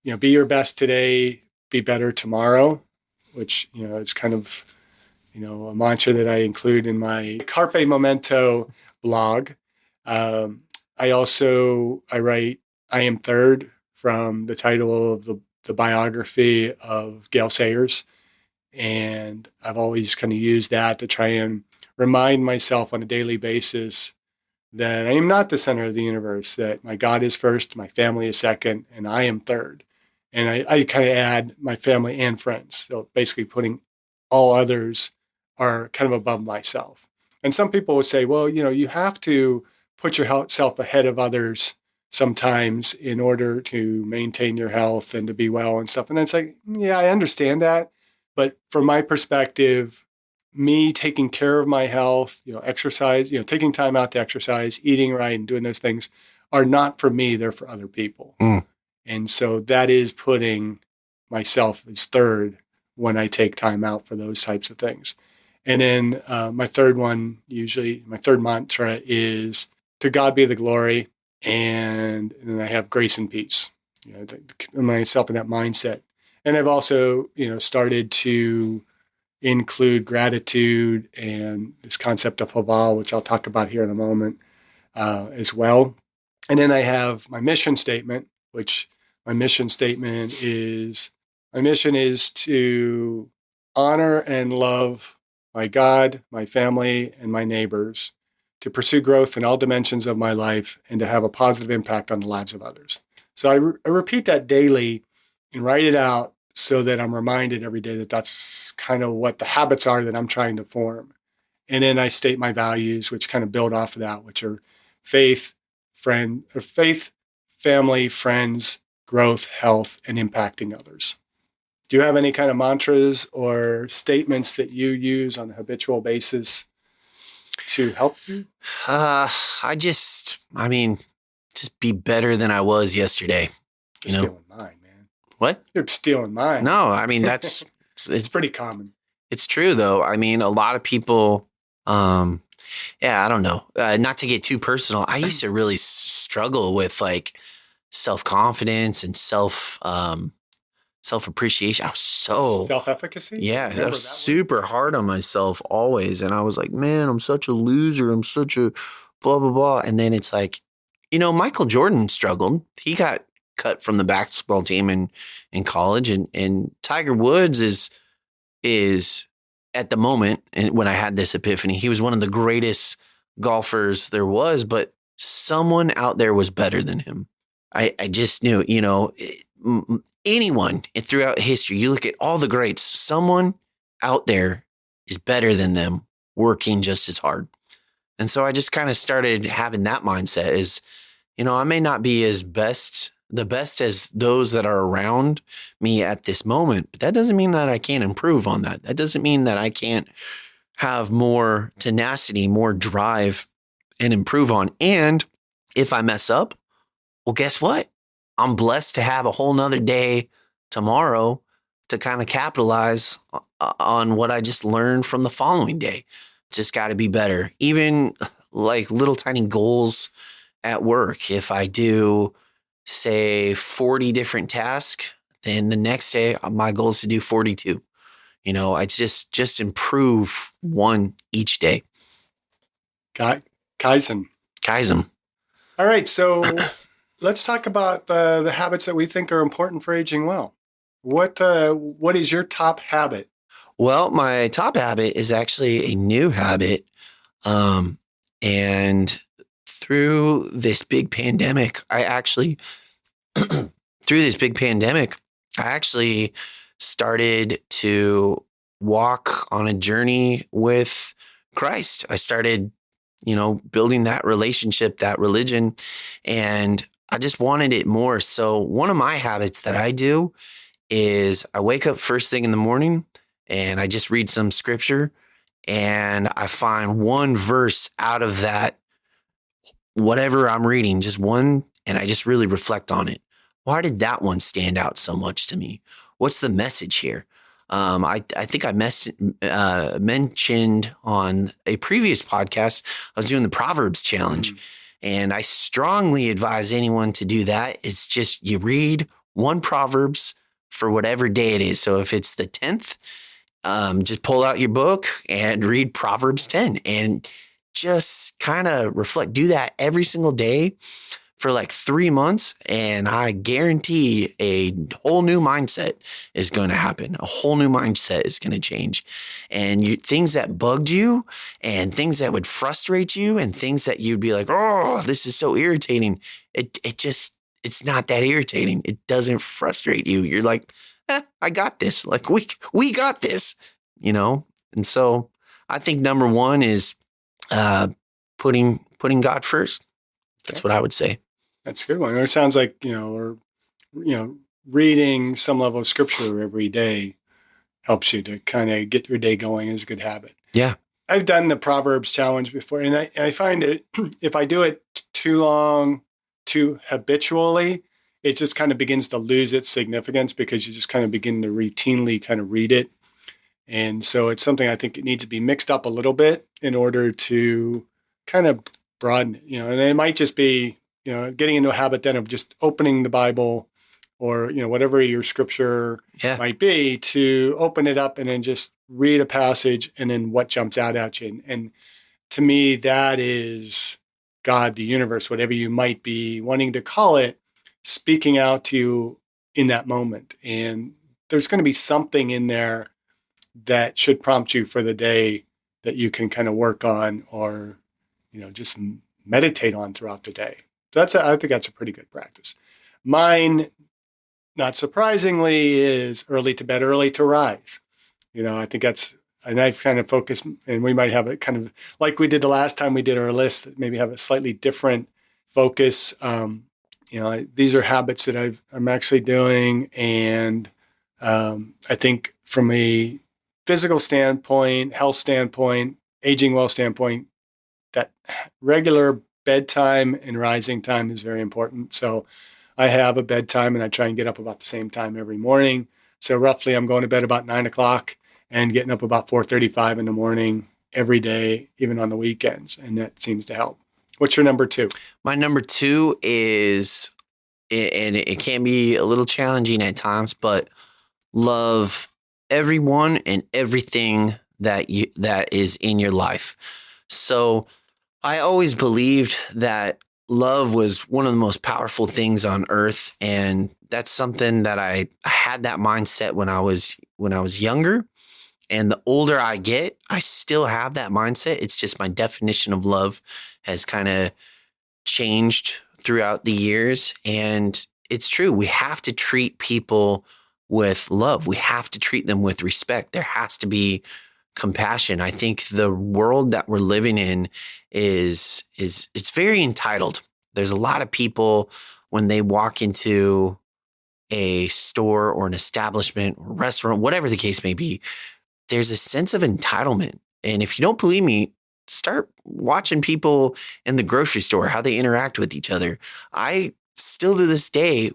be your best today, be better tomorrow, which, is kind of, a mantra that I include in my Carpe Momento blog. I write, I am third from the title of the biography of Gail Sayers. And I've always kind of used that to try and remind myself on a daily basis that I am not the center of the universe, that my God is first, my family is second, and I am third. And I kind of add my family and friends. So basically putting all others are kind of above myself. And some people will say, well, you have to put yourself ahead of others sometimes in order to maintain your health and to be well and stuff. And it's like, yeah, I understand that. But from my perspective, me taking care of my health, exercise, taking time out to exercise, eating right and doing those things are not for me, they're for other people. Mm. And so that is putting myself as third when I take time out for those types of things. And then my third mantra is to God be the glory. And then I have grace and peace, myself in that mindset. And I've also, started to include gratitude and this concept of Haval, which I'll talk about here in a moment as well. And then I have my mission statement, which my mission is to honor and love my God, my family, and my neighbors, to pursue growth in all dimensions of my life, and to have a positive impact on the lives of others. So I repeat that daily and write it out so that I'm reminded every day that that's kind of what the habits are that I'm trying to form. And then I state my values, which kind of build off of that, which are faith, family, friends, growth, health, and impacting others. Do you have any kind of mantras or statements that you use on a habitual basis to help you? Just be better than I was yesterday. You're stealing mine, man. What? You're stealing mine. No, that's it's pretty common. It's true though. A lot of people, I don't know. Not to get too personal, I used to really struggle with like self-confidence and self-appreciation. I was so self-efficacy. Yeah, I was super hard on myself always, and I was like, man, I'm such a loser. I'm such a blah blah blah. And then it's like, Michael Jordan struggled. He got cut from the basketball team in college, and Tiger Woods is at the moment, and when I had this epiphany, he was one of the greatest golfers there was, but someone out there was better than him. I just knew, anyone throughout history, you look at all the greats, someone out there is better than them working just as hard. And so I just kind of started having that mindset is, I may not be the best as those that are around me at this moment, but that doesn't mean that I can't improve on that. That doesn't mean that I can't have more tenacity, more drive and improve on. And if I mess up, well, guess what? I'm blessed to have a whole nother day tomorrow to kind of capitalize on what I just learned from the following day. Just got to be better. Even like little tiny goals at work. If I do, say, 40 different tasks, then the next day my goal is to do 42. I just improve one each day. Kaizen. All right, so let's talk about the habits that we think are important for aging well. What is your top habit? Well, my top habit is actually a new habit. And through this big pandemic, through this big pandemic, I actually started to walk on a journey with Christ. I started, building that relationship, that religion, and I just wanted it more. So one of my habits that I do is I wake up first thing in the morning and I just read some scripture and I find one verse out of that, whatever I'm reading, just one, and I just really reflect on it. Why did that one stand out so much to me? What's the message here? I think I mentioned on a previous podcast, I was doing the Proverbs challenge, and I strongly advise anyone to do that. It's just you read one Proverbs for whatever day it is. So if it's the 10th, just pull out your book and read Proverbs 10 and just kind of reflect. Do that every single day for like 3 months. And I guarantee a whole new mindset is going to happen. A whole new mindset is going to change. And things that bugged you and things that would frustrate you and things that you'd be like, oh, this is so irritating. It's not that irritating. It doesn't frustrate you. You're like, I got this. Like we got this, And so I think number one is putting God first. That's what I would say. That's a good one. It sounds like, reading some level of scripture every day helps you to kind of get your day going is a good habit. Yeah. I've done the Proverbs challenge before, and I find it, if I do it too long, too habitually, it just kind of begins to lose its significance because you just kind of begin to routinely kind of read it. And so it's something I think it needs to be mixed up a little bit in order to kind of broaden it, and it might just be, getting into a habit then of just opening the Bible or, whatever your scripture might be, to open it up and then just read a passage and then what jumps out at you. And to me, that is God, the universe, whatever you might be wanting to call it, speaking out to you in that moment. And there's going to be something in there that should prompt you for the day that you can kind of work on or, just meditate on throughout the day. So I think that's a pretty good practice. Mine, not surprisingly, is early to bed, early to rise. I think and I've kind of focused, and we might have it kind of like we did the last time we did our list, maybe have a slightly different focus. These are habits that I'm actually doing. And I think from a physical standpoint, health standpoint, aging well standpoint, that regular bedtime and rising time is very important. So I have a bedtime and I try and get up about the same time every morning. So roughly I'm going to bed about 9:00 and getting up about 4:35 in the morning every day, even on the weekends. And that seems to help. What's your number two? My number two is, and it can be a little challenging at times, but love everyone and everything that is in your life. So I always believed that love was one of the most powerful things on earth. And that's something that I had that mindset when I was younger. And the older I get, I still have that mindset. It's just my definition of love has kind of changed throughout the years. And it's true. We have to treat people with love. We have to treat them with respect. There has to be compassion. I think the world that we're living in is it's very entitled. There's a lot of people when they walk into a store or an establishment or restaurant, whatever the case may be, there's a sense of entitlement. And if you don't believe me, start watching people in the grocery store, how they interact with each other. I still to this day,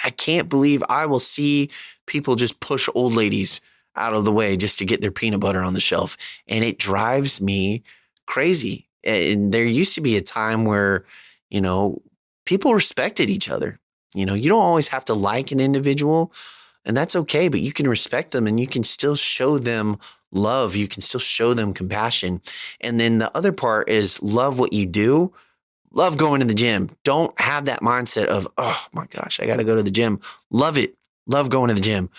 I can't believe I will see people just push old ladies out of the way just to get their peanut butter on the shelf. And it drives me crazy. And there used to be a time where, people respected each other. You don't always have to like an individual, and that's okay, but you can respect them and you can still show them love. You can still show them compassion. And then the other part is love what you do. Love going to the gym. Don't have that mindset of, oh my gosh, I got to go to the gym. Love it. Love going to the gym.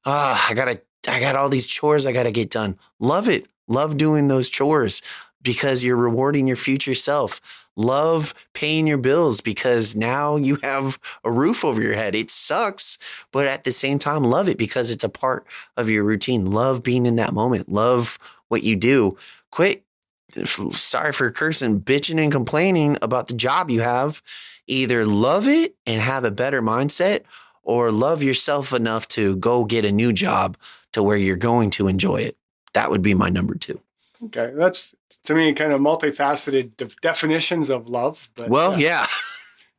I got to I got all these chores I got to get done. Love it. Love doing those chores because you're rewarding your future self. Love paying your bills because now you have a roof over your head. It sucks, but at the same time, love it because it's a part of your routine. Love being in that moment. Love what you do. Quit. Sorry for cursing, bitching and complaining about the job you have. Either love it and have a better mindset, or love yourself enough to go get a new job to where you're going to enjoy it. That would be my number 2. Okay. That's, to me, kind of multifaceted definitions of love. But Well, yeah.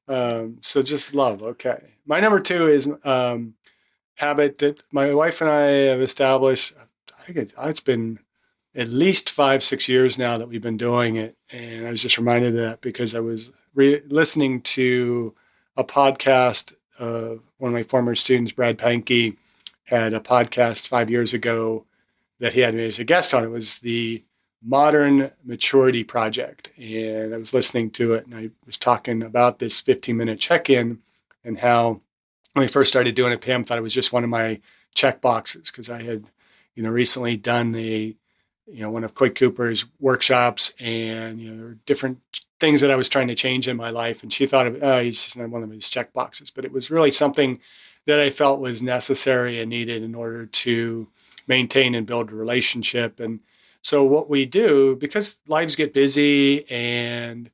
So just love. Okay. My number 2 is habit that my wife and I have established. I think it's been at least 5-6 years now that we've been doing it. And I was just reminded of that because I was listening to a podcast of one of my former students, Brad Pankey, had a podcast 5 years ago that he had me as a guest on. It was the Modern Maturity Project. And I was listening to it and I was talking about this 15-minute check-in and how when we first started doing it, Pam thought it was just one of my check boxes because I had, recently done one of Coy Cooper's workshops and, there were different things that I was trying to change in my life. And she thought of, he's just not one of his check boxes, but it was really something that I felt was necessary and needed in order to maintain and build a relationship. And so what we do, because lives get busy and,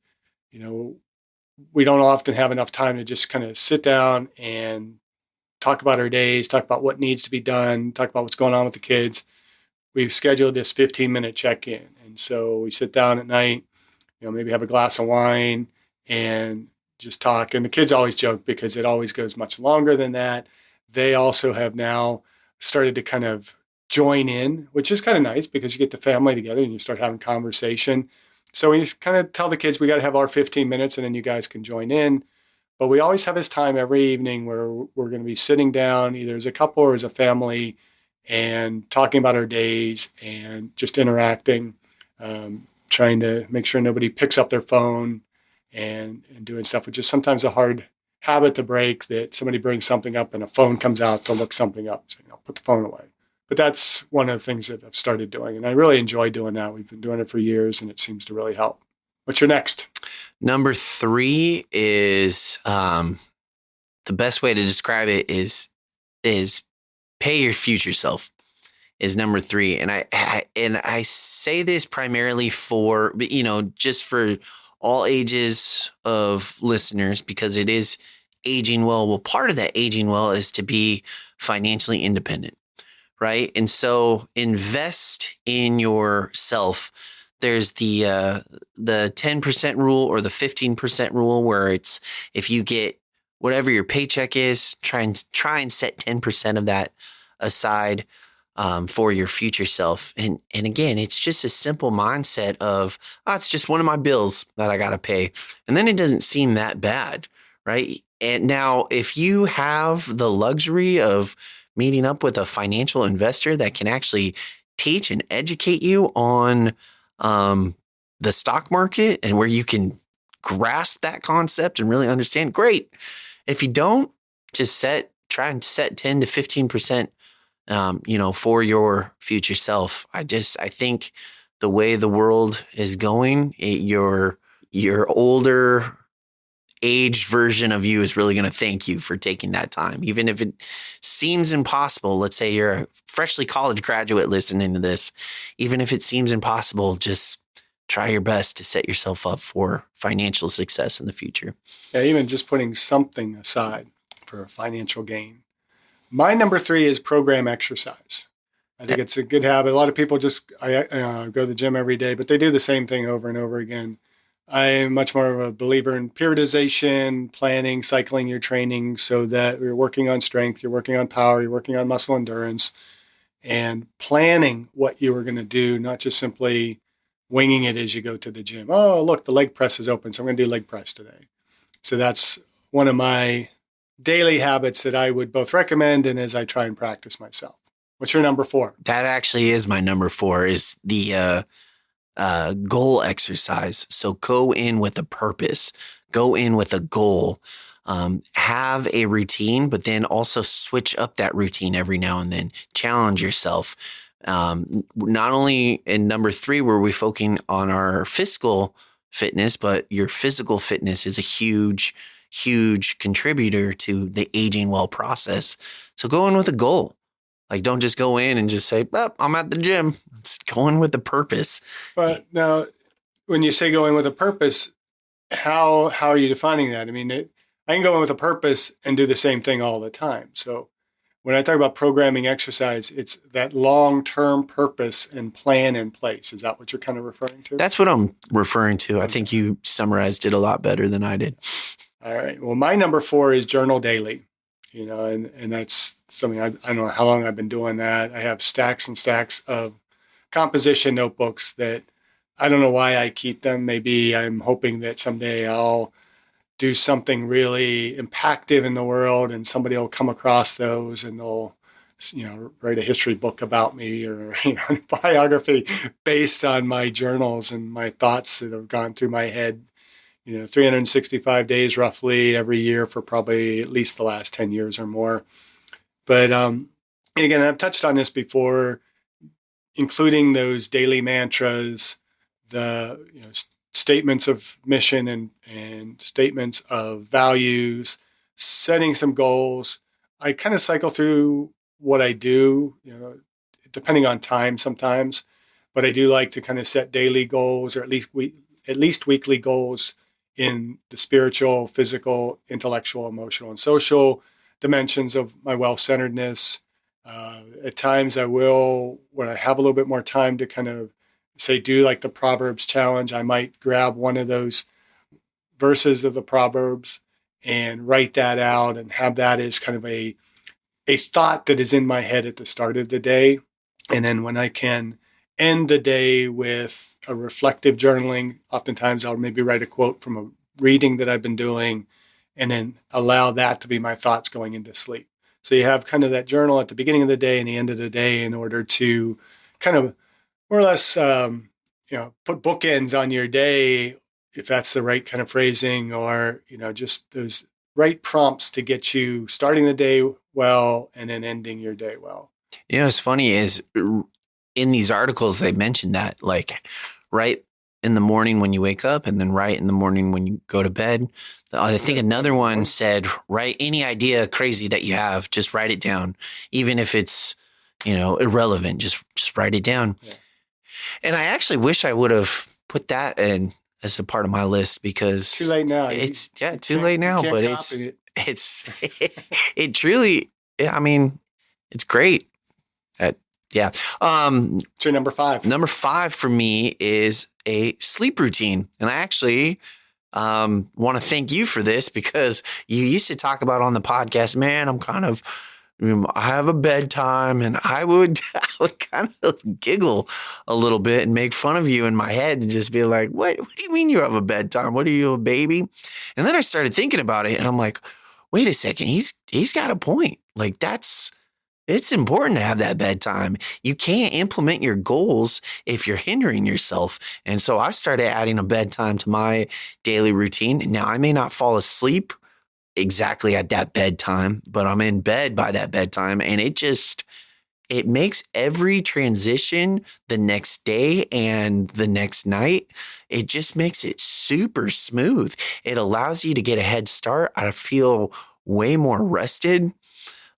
we don't often have enough time to just kind of sit down and talk about our days, talk about what needs to be done, talk about what's going on with the kids. We've scheduled this 15-minute check-in. And so we sit down at night, maybe have a glass of wine and just talk. And the kids always joke because it always goes much longer than that. They also have now started to kind of join in, which is kind of nice because you get the family together and you start having conversation. So we kind of tell the kids we got to have our 15 minutes and then you guys can join in. But we always have this time every evening where we're going to be sitting down either as a couple or as a family and talking about our days and just interacting, trying to make sure nobody picks up their phone and doing stuff, which is sometimes a hard habit to break, that somebody brings something up and a phone comes out to look something up. So, put the phone away. But that's one of the things that I've started doing. And I really enjoy doing that. We've been doing it for years and it seems to really help. What's your next? Number 3 is the best way to describe it is pay your future self is number 3. And I say this primarily for, just for all ages of listeners, because it is aging well. Well, part of that aging well is to be financially independent, right? And so invest in yourself. There's the 10% rule or the 15% rule, where it's if you get whatever your paycheck is, try and set 10% of that aside for your future self. And again, it's just a simple mindset of, it's just one of my bills that I got to pay. And then it doesn't seem that bad, right? And now if you have the luxury of meeting up with a financial investor that can actually teach and educate you on the stock market and where you can grasp that concept and really understand, great. If you don't, just try and set 10 to 15%, for your future self. I think the way the world is going, your older aged version of you is really going to thank you for taking that time. Even if it seems impossible, let's say you're a freshly college graduate listening to this, even if it seems impossible, just try your best to set yourself up for financial success in the future. Yeah, even just putting something aside for financial gain. My number 3 is program exercise. I think it's a good habit. A lot of people just go to the gym every day, but they do the same thing over and over again. I'm much more of a believer in periodization, planning, cycling your training so that you're working on strength, you're working on power, you're working on muscle endurance, and planning what you were going to do, not just simply winging it as you go to the gym. Oh, look, the leg press is open, so I'm going to do leg press today. So that's one of my daily habits that I would both recommend and as I try and practice myself. What's your number 4? That actually is my number 4, is the goal exercise. So go in with a purpose, go in with a goal. have a routine, but then also switch up that routine every now and then. Challenge yourself. Not only in number 3 were we focusing on our physical fitness, but your physical fitness is a huge contributor to the aging well process. So go in with a goal. Like, don't just go in and just say, oh, I'm at the gym. It's going with a purpose. But now, when you say going with a purpose, how are you defining that? I mean, I can go in with a purpose and do the same thing all the time. So when I talk about programming exercise, it's that long-term purpose and plan in place. Is that what you're kind of referring to? That's what I'm referring to. Okay. I think you summarized it a lot better than I did. All right. Well, my number 4 is journal daily, and that's something I don't know how long I've been doing that. I have stacks and stacks of composition notebooks that I don't know why I keep them. Maybe I'm hoping that someday I'll do something really impactful in the world and somebody will come across those and they'll, write a history book about me or, a biography based on my journals and my thoughts that have gone through my head, 365 days roughly every year for probably at least the last 10 years or more. But again, I've touched on this before, including those daily mantras, the statements of mission and statements of values, setting some goals. I kind of cycle through what I do, depending on time sometimes, but I do like to kind of set daily goals or at least weekly goals in the spiritual, physical, intellectual, emotional, and social dimensions of my well-centeredness. At times I will, when I have a little bit more time to kind of say, do like the Proverbs challenge, I might grab one of those verses of the Proverbs and write that out and have that as kind of a thought that is in my head at the start of the day. And then when I can end the day with a reflective journaling, oftentimes I'll maybe write a quote from a reading that I've been doing and then allow that to be my thoughts going into sleep. So you have kind of that journal at the beginning of the day and the end of the day in order to kind of more or less, put bookends on your day, if that's the right kind of phrasing, or, just those right prompts to get you starting the day well and then ending your day well. What's funny is in these articles, they mentioned that, like, right in the morning when you wake up and then right in the morning when you go to bed. I think another one said, write any idea crazy that you have, just write it down. Even if it's, irrelevant, just write it down. Yeah. And I actually wish I would have put that in as a part of my list because too late now. It's too late now, but it truly, I mean, it's great. So number 5. Number 5 for me is a sleep routine. And I actually want to thank you for this because you used to talk about on the podcast, man, I have a bedtime, and I would kind of giggle a little bit and make fun of you in my head and just be like, what do you mean you have a bedtime? What are you, a baby? And then I started thinking about it and I'm like, wait a second, he's got a point. Like it's important to have that bedtime. You can't implement your goals if you're hindering yourself. And so I started adding a bedtime to my daily routine. Now I may not fall asleep exactly at that bedtime, but I'm in bed by that bedtime, and it makes every transition the next day and the next night, it just makes it super smooth. It allows you to get a head start. I feel way more rested.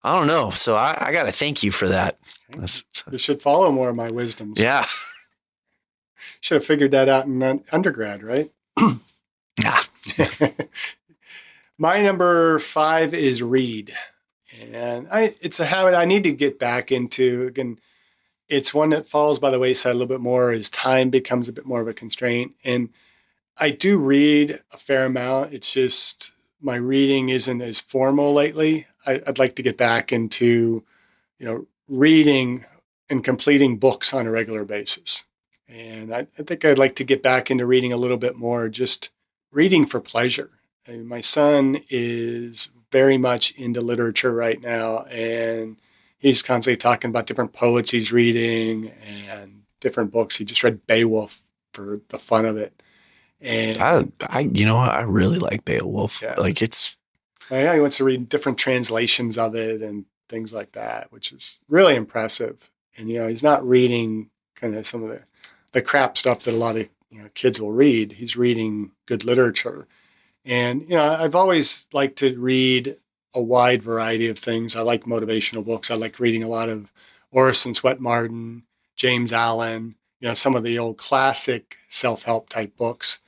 I don't know. So I got to thank you for that. You should follow more of my wisdoms. Yeah. Should have figured that out in undergrad, right? Yeah. My number 5 is read. And it's a habit I need to get back into. Again, it's one that falls by the wayside a little bit more as time becomes a bit more of a constraint. And I do read a fair amount. It's just my reading isn't as formal lately. I'd like to get back into, reading and completing books on a regular basis. And I think I'd like to get back into reading a little bit more, just reading for pleasure. And my son is very much into literature right now, and he's constantly talking about different poets he's reading and different books. He just read Beowulf for the fun of it. And I really like Beowulf. Yeah. Like it's Yeah, he wants to read different translations of it and things like that, which is really impressive. And, he's not reading kind of some of the crap stuff that a lot of, kids will read. He's reading good literature. And, I've always liked to read a wide variety of things. I like motivational books. I like reading a lot of Orison Swett Martin, James Allen, some of the old classic self-help type books.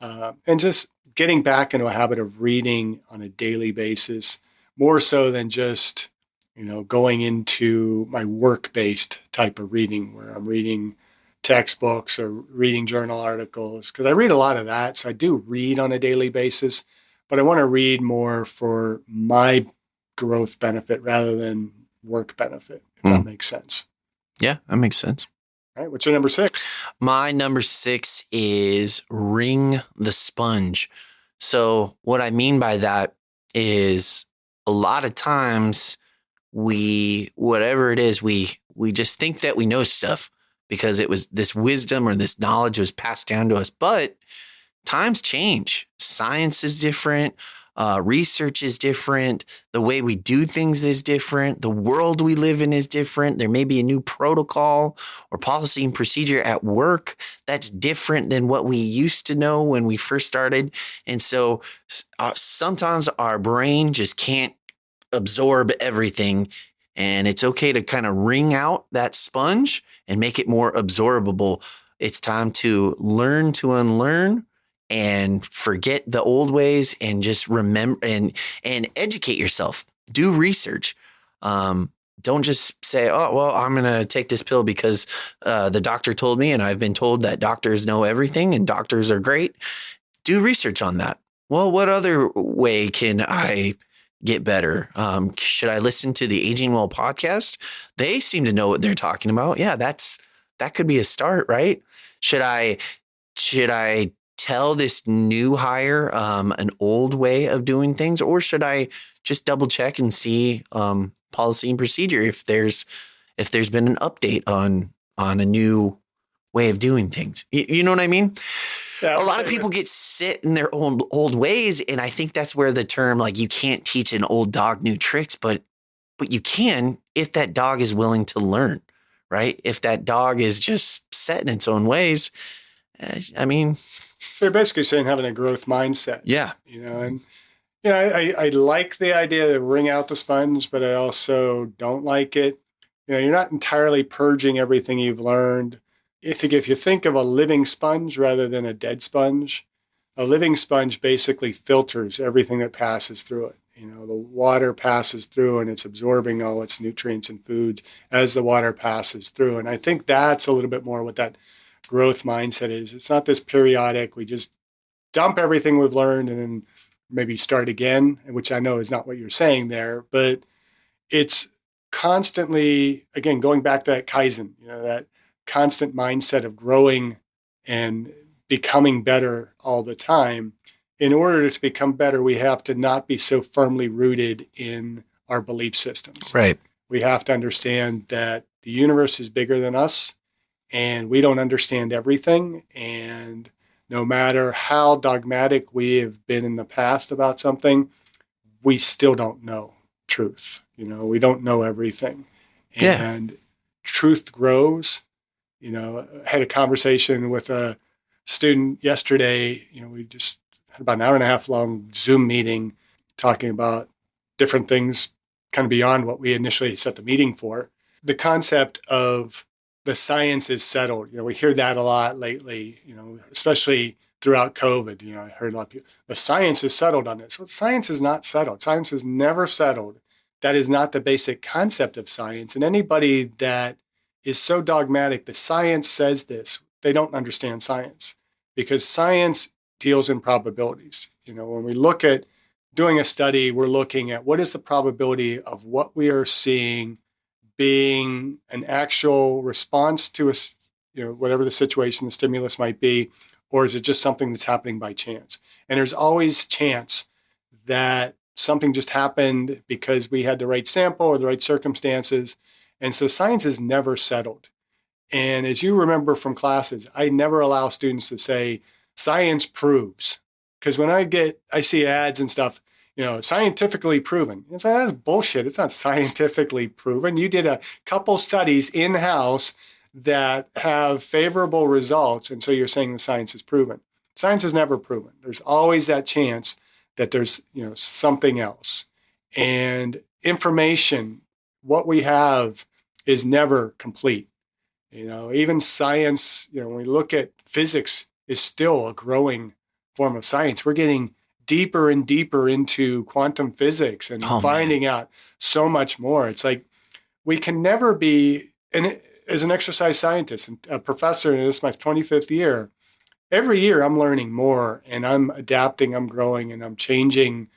And just getting back into a habit of reading on a daily basis, more so than just, going into my work-based type of reading where I'm reading textbooks or reading journal articles, because I read a lot of that. So I do read on a daily basis, but I want to read more for my growth benefit rather than work benefit, if that makes sense. Yeah, that makes sense. All right. What's your number 6? My number 6 is ring the sponge. So what I mean by that is a lot of times whatever it is, we just think that we know stuff because it was this wisdom or this knowledge was passed down to us. But times change. Science is different. Research is different. The way we do things is different. The world we live in is different. There may be a new protocol or policy and procedure at work that's different than what we used to know when we first started. And so sometimes our brain just can't absorb everything. And it's okay to kind of wring out that sponge and make it more absorbable. It's time to learn to unlearn and forget the old ways and just remember and educate yourself. Do research. Don't just say, oh, well, I'm going to take this pill because the doctor told me, and I've been told that doctors know everything and doctors are great. Do research on that. Well, what other way can I get better? Should I listen to the Aging Well podcast? They seem to know what they're talking about. Yeah, that could be a start, right? Should I tell this new hire an old way of doing things, or should I just double check and see policy and procedure if there's been an update on a new way of doing things? You know what I mean? Yeah, a lot of people get set in their old ways, and I think that's where the term, like, you can't teach an old dog new tricks, but you can if that dog is willing to learn, right? If that dog is just set in its own ways, I mean. So you're basically saying having a growth mindset. Yeah. I like the idea to wring out the sponge, but I also don't like it. You're not entirely purging everything you've learned. If you think of a living sponge rather than a dead sponge, a living sponge basically filters everything that passes through it. The water passes through and it's absorbing all its nutrients and foods as the water passes through. And I think that's a little bit more what that growth mindset is. It's not this periodic, we just dump everything we've learned and then maybe start again, which I know is not what you're saying there, but it's constantly, again, going back to that Kaizen, that constant mindset of growing and becoming better all the time. In order to become better, we have to not be so firmly rooted in our belief systems. Right. We have to understand that the universe is bigger than us and we don't understand everything. And no matter how dogmatic we have been in the past about something, we still don't know truth. We don't know everything. And truth grows. I had a conversation with a student yesterday. We just had about an hour and a half long Zoom meeting talking about different things kind of beyond what we initially set the meeting for. The concept of the science is settled. We hear that a lot lately, especially throughout COVID. I heard a lot of people, the science is settled on this. Well, science is not settled. Science is never settled. That is not the basic concept of science. And anybody that is so dogmatic, the science says this, they don't understand science, because science deals in probabilities. When we look at doing a study, we're looking at what is the probability of what we are seeing being an actual response to whatever the situation, the stimulus might be, or is it just something that's happening by chance? And there's always chance that something just happened because we had the right sample or the right circumstances. And so science is never settled. And as you remember from classes, I never allow students to say, science proves. Because when I see ads and stuff, scientifically proven. It's like, that's bullshit. It's not scientifically proven. You did a couple studies in-house that have favorable results. And so you're saying the science is proven. Science is never proven. There's always that chance that there's, something else. And information, what we have is never complete. Even science, when we look at physics, is still a growing form of science. We're getting deeper and deeper into quantum physics and finding out so much more. It's like we can never be, and as an exercise scientist and a professor, and this is my 25th year, every year I'm learning more and I'm adapting, I'm growing, and I'm changing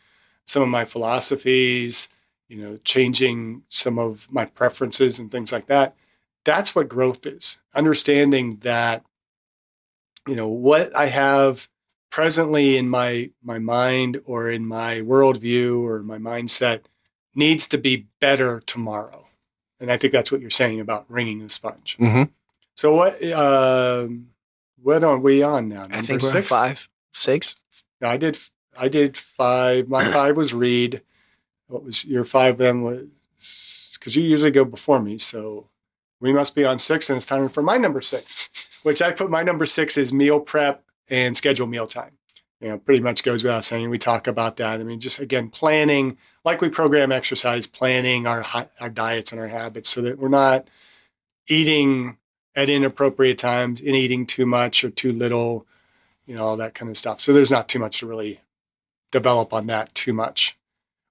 some of my philosophies, changing some of my preferences and things like that. That's what growth is. Understanding that, what I have presently in my mind or in my worldview or my mindset needs to be better tomorrow. And I think that's what you're saying about wringing the sponge. Mm-hmm. So what are we on now? I think we're on 5, 6. No, I did 5. My 5 was read. What was your 5 then? Was because you usually go before me, so we must be on 6, and it's time for my number 6, which I put my number 6 is meal prep and schedule meal time. Pretty much goes without saying. We talk about that. I mean, just again, planning, like we program exercise, planning our diets and our habits so that we're not eating at inappropriate times and eating too much or too little, all that kind of stuff. So there's not too much to really develop on that too much.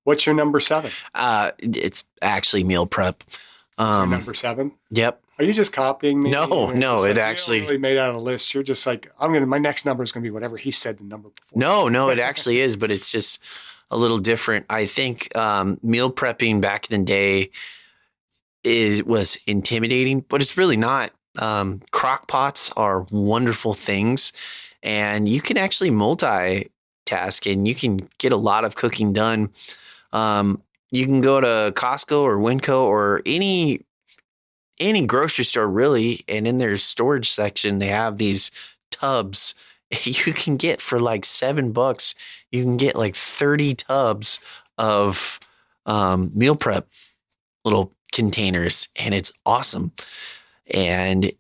What's your number 7? It's actually meal prep. Number 7? Yep. Are you just copying me? No, it actually really made out of a list. You're just like, my next number is going to be whatever he said the number before. No, it actually is, but it's just a little different. I think meal prepping back in the day was intimidating, but it's really not. Crock pots are wonderful things, and you can actually multitask and you can get a lot of cooking done. You can go to Costco or Winco or any grocery store really, and in their storage section they have these tubs you can get for like $7. You can get like 30 tubs of meal prep little containers, and it's awesome. And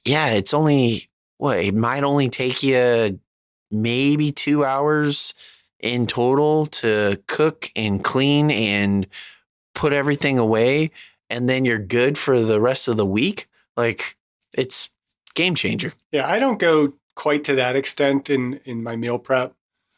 yeah, it's only it might only take you maybe 2 hours in total to cook and clean and put everything away, and then you're good for the rest of the week. Like, it's game changer. Yeah, I don't go quite to that extent in my meal prep.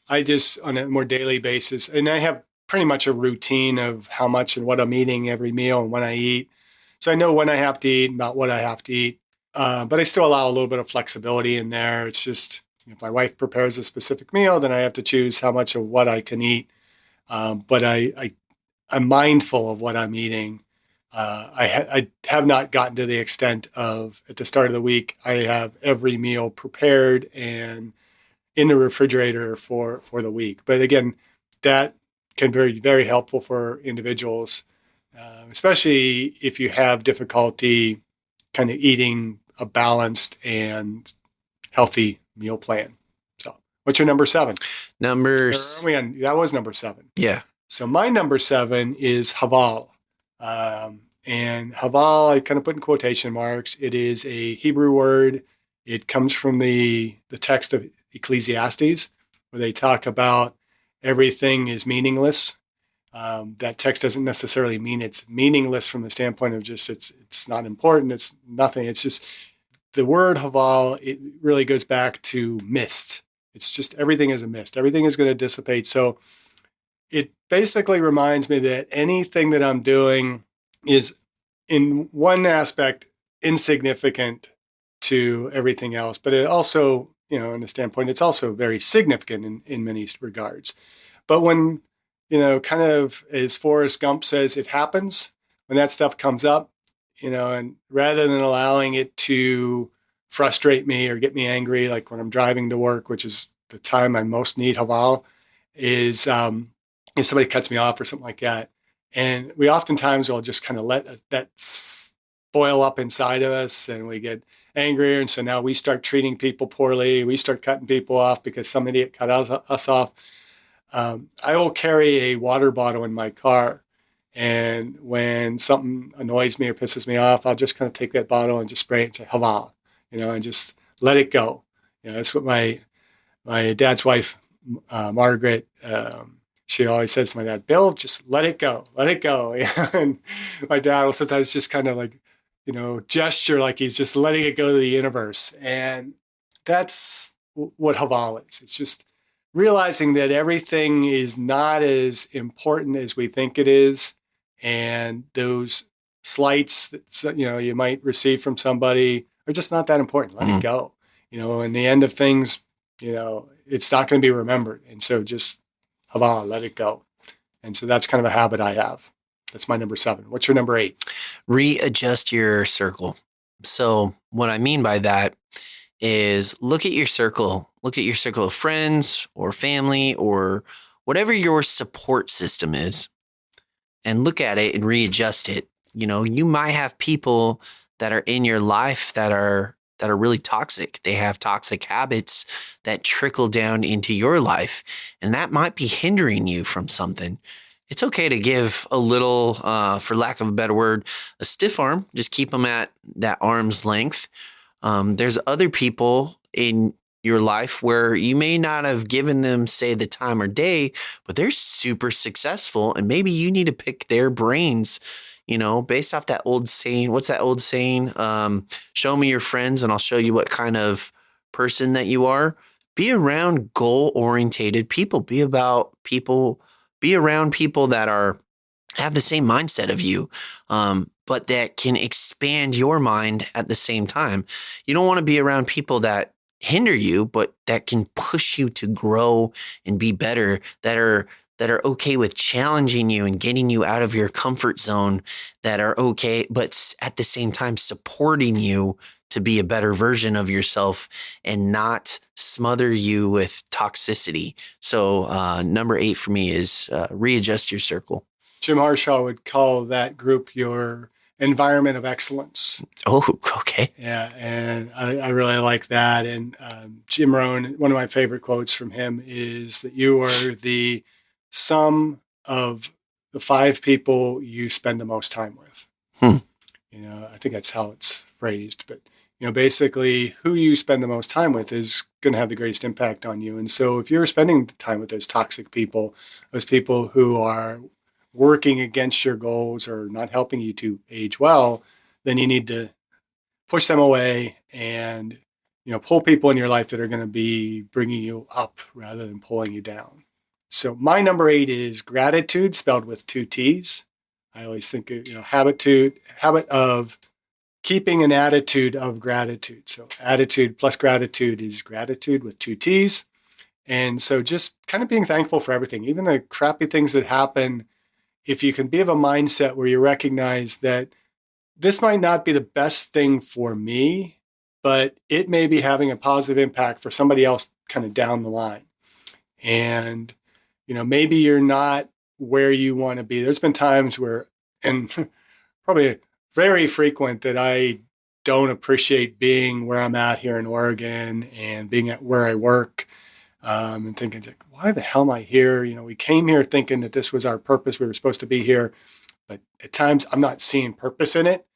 I just, on a more daily basis, and I have pretty much a routine of how much and what I'm eating every meal and when I eat. So I know when I have to eat, about what I have to eat. But I still allow a little bit of flexibility in there. It's just, if my wife prepares a specific meal, then I have to choose how much of what I can eat. But I'm mindful of what I'm eating. I have not gotten to the extent of, at the start of the week, I have every meal prepared and in the refrigerator for the week. But again, that can be very helpful for individuals, especially if you have difficulty kind of eating a balanced and healthy meal plan. So what's your number 7? That was number 7. Yeah. So my number 7 is Haval. And Haval, I kind of put in quotation marks. It is a Hebrew word. It comes from the text of Ecclesiastes, where they talk about everything is meaningless. That text doesn't necessarily mean it's meaningless from the standpoint of just it's not important. It's nothing. It's just the word Haval. It really goes back to mist. It's just everything is a mist. Everything is going to dissipate. So it basically reminds me that anything that I'm doing is in one aspect insignificant to everything else, but it also, in the standpoint, it's also very significant in many regards. But when, kind of as Forrest Gump says, it happens, when that stuff comes up, and rather than allowing it to frustrate me or get me angry, like when I'm driving to work, which is the time I most need Haval, is if somebody cuts me off or something like that. And we oftentimes will just kind of let that boil up inside of us, and we get angrier. And so now we start treating people poorly. We start cutting people off because some idiot cut us off. I will carry a water bottle in my car. And when something annoys me or pisses me off, I'll just kind of take that bottle and just spray it and say, Hava, and just let it go. That's what my dad's wife, Margaret, she always says to my dad, Bill, just let it go, let it go. And my dad will sometimes just kind of like, gesture like he's just letting it go to the universe. And that's what Haval is. It's just realizing that everything is not as important as we think it is. And those slights that, you might receive from somebody are just not that important. Let it go. In the end of things, it's not going to be remembered. And so just Hava, let it go. And so that's kind of a habit I have. That's my number 7. What's your number 8? Readjust your circle. So what I mean by that is look at your circle. Look at your circle of friends or family or whatever your support system is, and look at it and readjust it. You might have people that are in your life that are really toxic. They have toxic habits that trickle down into your life, and that might be hindering you from something. It's okay to give a little, for lack of a better word, a stiff arm. Just keep them at that arm's length. There's other people in your life where you may not have given them, say, the time or day, but they're super successful, and maybe you need to pick their brains, based off that old saying. What's that old saying? Show me your friends and I'll show you what kind of person that you are. Be around goal-orientated people. Be around people that have the same mindset of you, but that can expand your mind at the same time. You don't want to be around people that hinder you, but that can push you to grow and be better, that are okay with challenging you and getting you out of your comfort zone, that are okay, but at the same time supporting you to be a better version of yourself and not smother you with toxicity. So number 8 for me is readjust your circle. Jim Harshaw would call that group your environment of excellence. Oh, okay. Yeah, and I really like that. And Jim Rohn, one of my favorite quotes from him is that you are the sum of the 5 people you spend the most time with. I think that's how it's phrased. But, basically who you spend the most time with is going to have the greatest impact on you. And so if you're spending time with those toxic people, those people who are working against your goals or not helping you to age well, then you need to push them away and, pull people in your life that are going to be bringing you up rather than pulling you down. So my number 8 is gratitude, spelled with 2 T's. I always think, habit of keeping an attitude of gratitude. So attitude plus gratitude is gratitude with 2 T's. And so just kind of being thankful for everything, even the crappy things that happen. If you can be of a mindset where you recognize that this might not be the best thing for me, but it may be having a positive impact for somebody else kind of down the line. And, maybe you're not where you want to be. There's been times where, and probably very frequent, that I don't appreciate being where I'm at here in Oregon and being at where I work, and thinking, why the hell am I here? We came here thinking that this was our purpose. We were supposed to be here. But at times I'm not seeing purpose in it.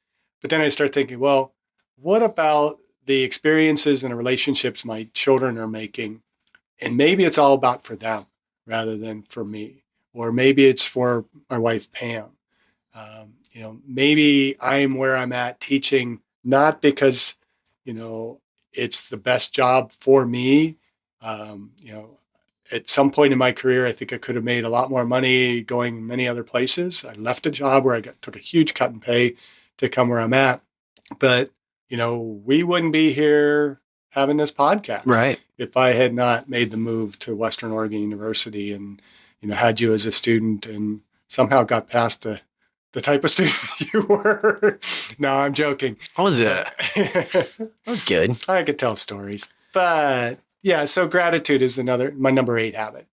But then I start thinking, well, what about the experiences and the relationships my children are making? And maybe it's all about for them rather than for me. Or maybe it's for my wife, Pam. Maybe I'm where I'm at teaching, not because, it's the best job for me. At some point in my career, I think I could have made a lot more money going many other places. I left a job where I took a huge cut in pay to come where I'm at. But, we wouldn't be here having this podcast if I had not made the move to Western Oregon University and, had you as a student and somehow got past the type of student you were. No, I'm joking. How was it? That was good. I could tell stories. But yeah, so gratitude is my number 8 habit.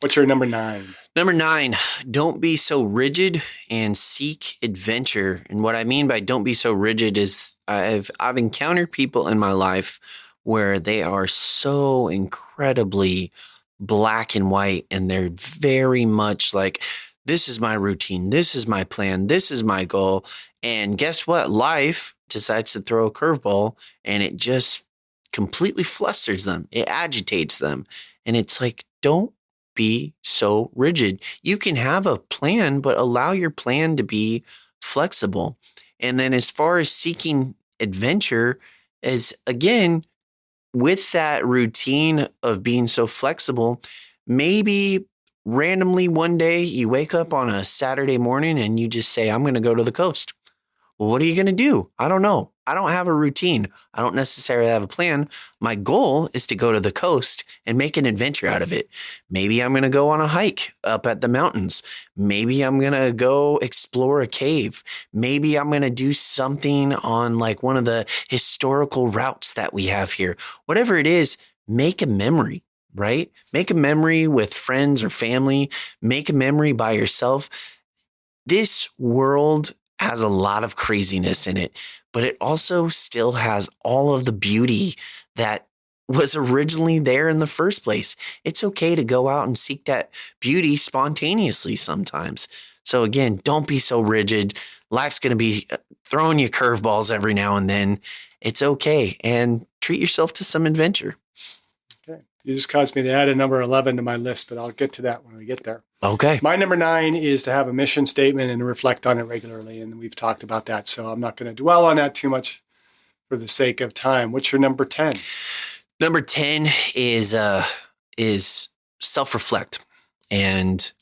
What's your number 9? Number 9, don't be so rigid and seek adventure. And what I mean by don't be so rigid is I've encountered people in my life where they are so incredibly black and white, and they're very much like, this is my routine, this is my plan, this is my goal. And guess what? Life decides to throw a curveball, and it just completely flusters them. It agitates them. And it's like, don't be so rigid. You can have a plan, but allow your plan to be flexible. And then as far as seeking adventure, is again, with that routine of being so flexible, maybe randomly one day you wake up on a Saturday morning and you just say, I'm going to go to the coast. Well, what are you going to do? I don't know. I don't have a routine. I don't necessarily have a plan. My goal is to go to the coast and make an adventure out of it. Maybe I'm going to go on a hike up at the mountains. Maybe I'm going to go explore a cave. Maybe I'm going to do something on like one of the historical routes that we have here. Whatever it is, make a memory, right? Make a memory with friends or family. Make a memory by yourself. This world has a lot of craziness in it, but it also still has all of the beauty that was originally there in the first place. It's okay to go out and seek that beauty spontaneously sometimes. So again, don't be so rigid. Life's going to be throwing you curveballs every now and then. It's okay. And treat yourself to some adventure. Okay. You just caused me to add a number 11 to my list, but I'll get to that when we get there. Okay. My number 9 is to have a mission statement and reflect on it regularly. And we've talked about that. So I'm not going to dwell on that too much for the sake of time. What's your number 10? Number 10 is self-reflect. And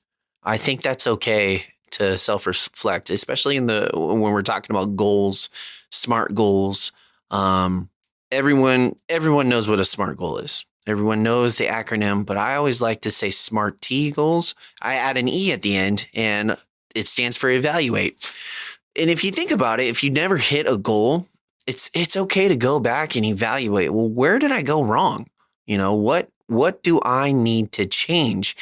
I think that's okay to self-reflect, especially when we're talking about goals, smart goals. Everyone knows what a SMART goal is. Everyone knows the acronym, but I always like to say SMART T goals. I add an E at the end, and it stands for evaluate. And if you think about it, if you never hit a goal, it's okay to go back and evaluate. Well, where did I go wrong? What do I need to change?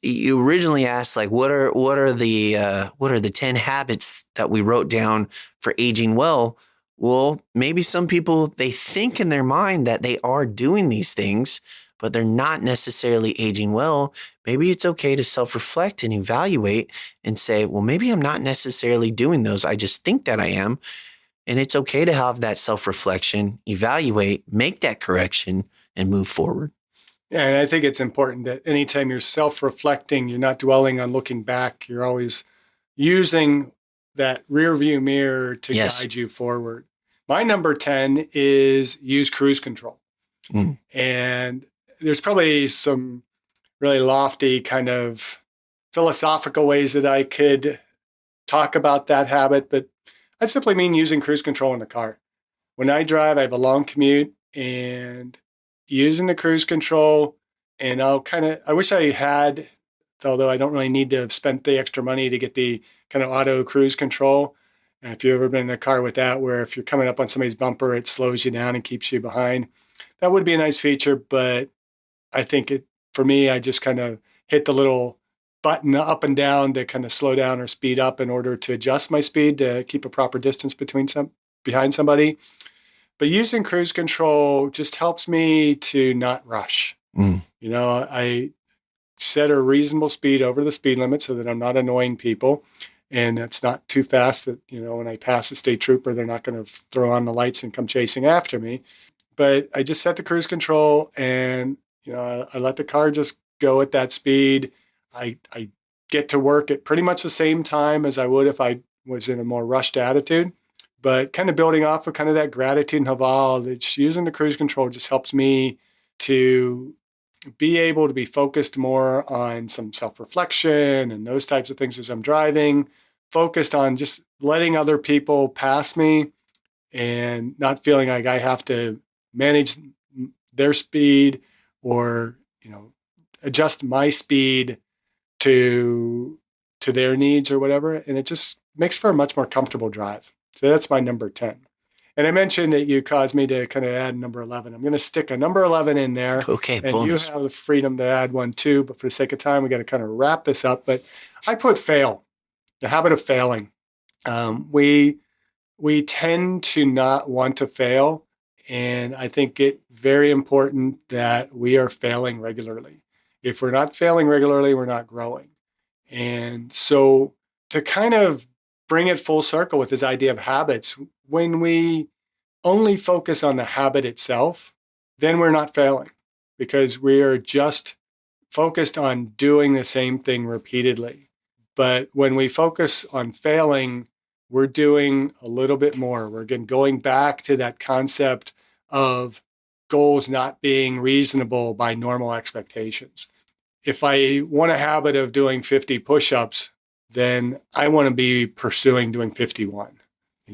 You originally asked, like, what are the 10 habits that we wrote down for aging well? Well, maybe some people, they think in their mind that they are doing these things, but they're not necessarily aging well. Maybe it's okay to self-reflect and evaluate and say, well, maybe I'm not necessarily doing those. I just think that I am. And it's okay to have that self-reflection, evaluate, make that correction, and move forward. Yeah, and I think it's important that anytime you're self-reflecting, you're not dwelling on looking back. You're always using that rear view mirror to guide you forward. My number 10 is use cruise control. And there's probably some really lofty kind of philosophical ways that I could talk about that habit, but I simply mean using cruise control in the car. When I drive, I have a long commute, and using the cruise control, and I wish I had, although I don't really need to have spent the extra money to get the kind of auto cruise control. And if you've ever been in a car with that, where if you're coming up on somebody's bumper, it slows you down and keeps you behind. That would be a nice feature, but I think for me, I just kind of hit the little button up and down to kind of slow down or speed up in order to adjust my speed to keep a proper distance behind somebody. But using cruise control just helps me to not rush. I set a reasonable speed over the speed limit so that I'm not annoying people. And it's not too fast that, when I pass a state trooper, they're not going to throw on the lights and come chasing after me. But I just set the cruise control, and, I let the car just go at that speed. I get to work at pretty much the same time as I would if I was in a more rushed attitude. But kind of building off of kind of that gratitude and haval, that using the cruise control just helps me to be able to be focused more on some self-reflection and those types of things as I'm driving, focused on just letting other people pass me and not feeling like I have to manage their speed or, adjust my speed to their needs or whatever. And it just makes for a much more comfortable drive. So that's my number 10. And I mentioned that you caused me to kind of add number 11. I'm going to stick a number 11 in there. Okay, and bonus. You have the freedom to add one too, but for the sake of time, we got to kind of wrap this up. But I put fail, the habit of failing. We tend to not want to fail. And I think it's very important that we are failing regularly. If we're not failing regularly, we're not growing. And so to kind of bring it full circle with this idea of habits, when we only focus on the habit itself, then we're not failing because we are just focused on doing the same thing repeatedly. But when we focus on failing, we're doing a little bit more. We're again going back to that concept of goals not being reasonable by normal expectations. If I want a habit of doing 50 push-ups, then I want to be pursuing doing 51.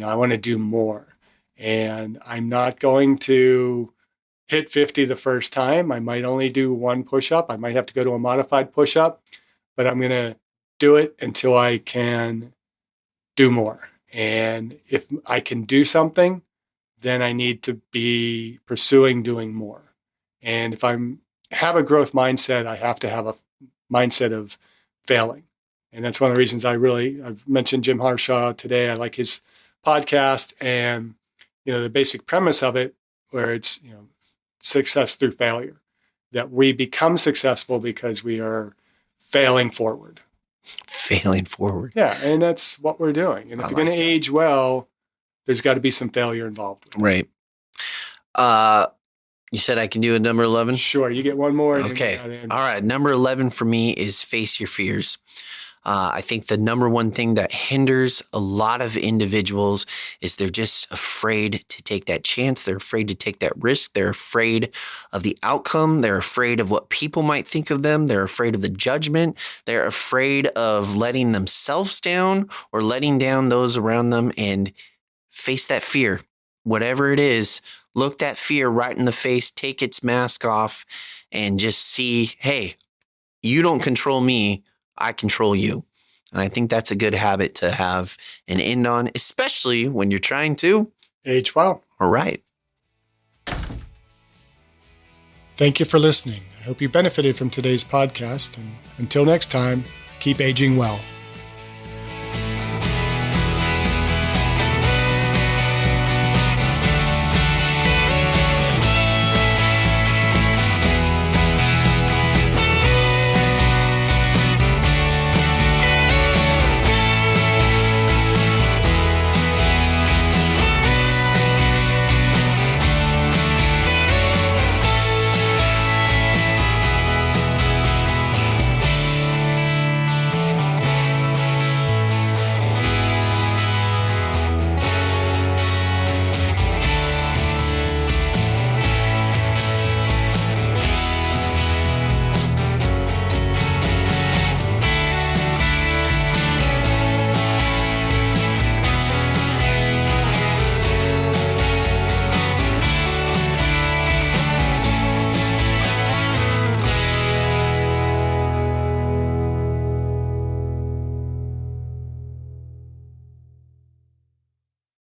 I want to do more. And I'm not going to hit 50 the first time. I might only do one push-up. I might have to go to a modified push-up, but I'm going to do it until I can do more. And if I can do something, then I need to be pursuing doing more. And if I'm have a growth mindset, I have to have a mindset of failing. And that's one of the reasons I've mentioned Jim Harshaw today. I like his podcast and, the basic premise of it, where it's, success through failure, that we become successful because we are failing forward. Failing forward. Yeah. And that's what we're doing. And if you're going to age well, there's got to be some failure involved. Right. You said I can do a number 11? Sure. You get one more. Okay. All right. Number 11 for me is face your fears. I think the number one thing that hinders a lot of individuals is they're just afraid to take that chance. They're afraid to take that risk. They're afraid of the outcome. They're afraid of what people might think of them. They're afraid of the judgment. They're afraid of letting themselves down or letting down those around them, and face that fear. Whatever it is, look that fear right in the face, take its mask off, and just see, hey, you don't control me. I control you. And I think that's a good habit to have and end on, especially when you're trying to age well. All right. Thank you for listening. I hope you benefited from today's podcast. And until next time, keep aging well.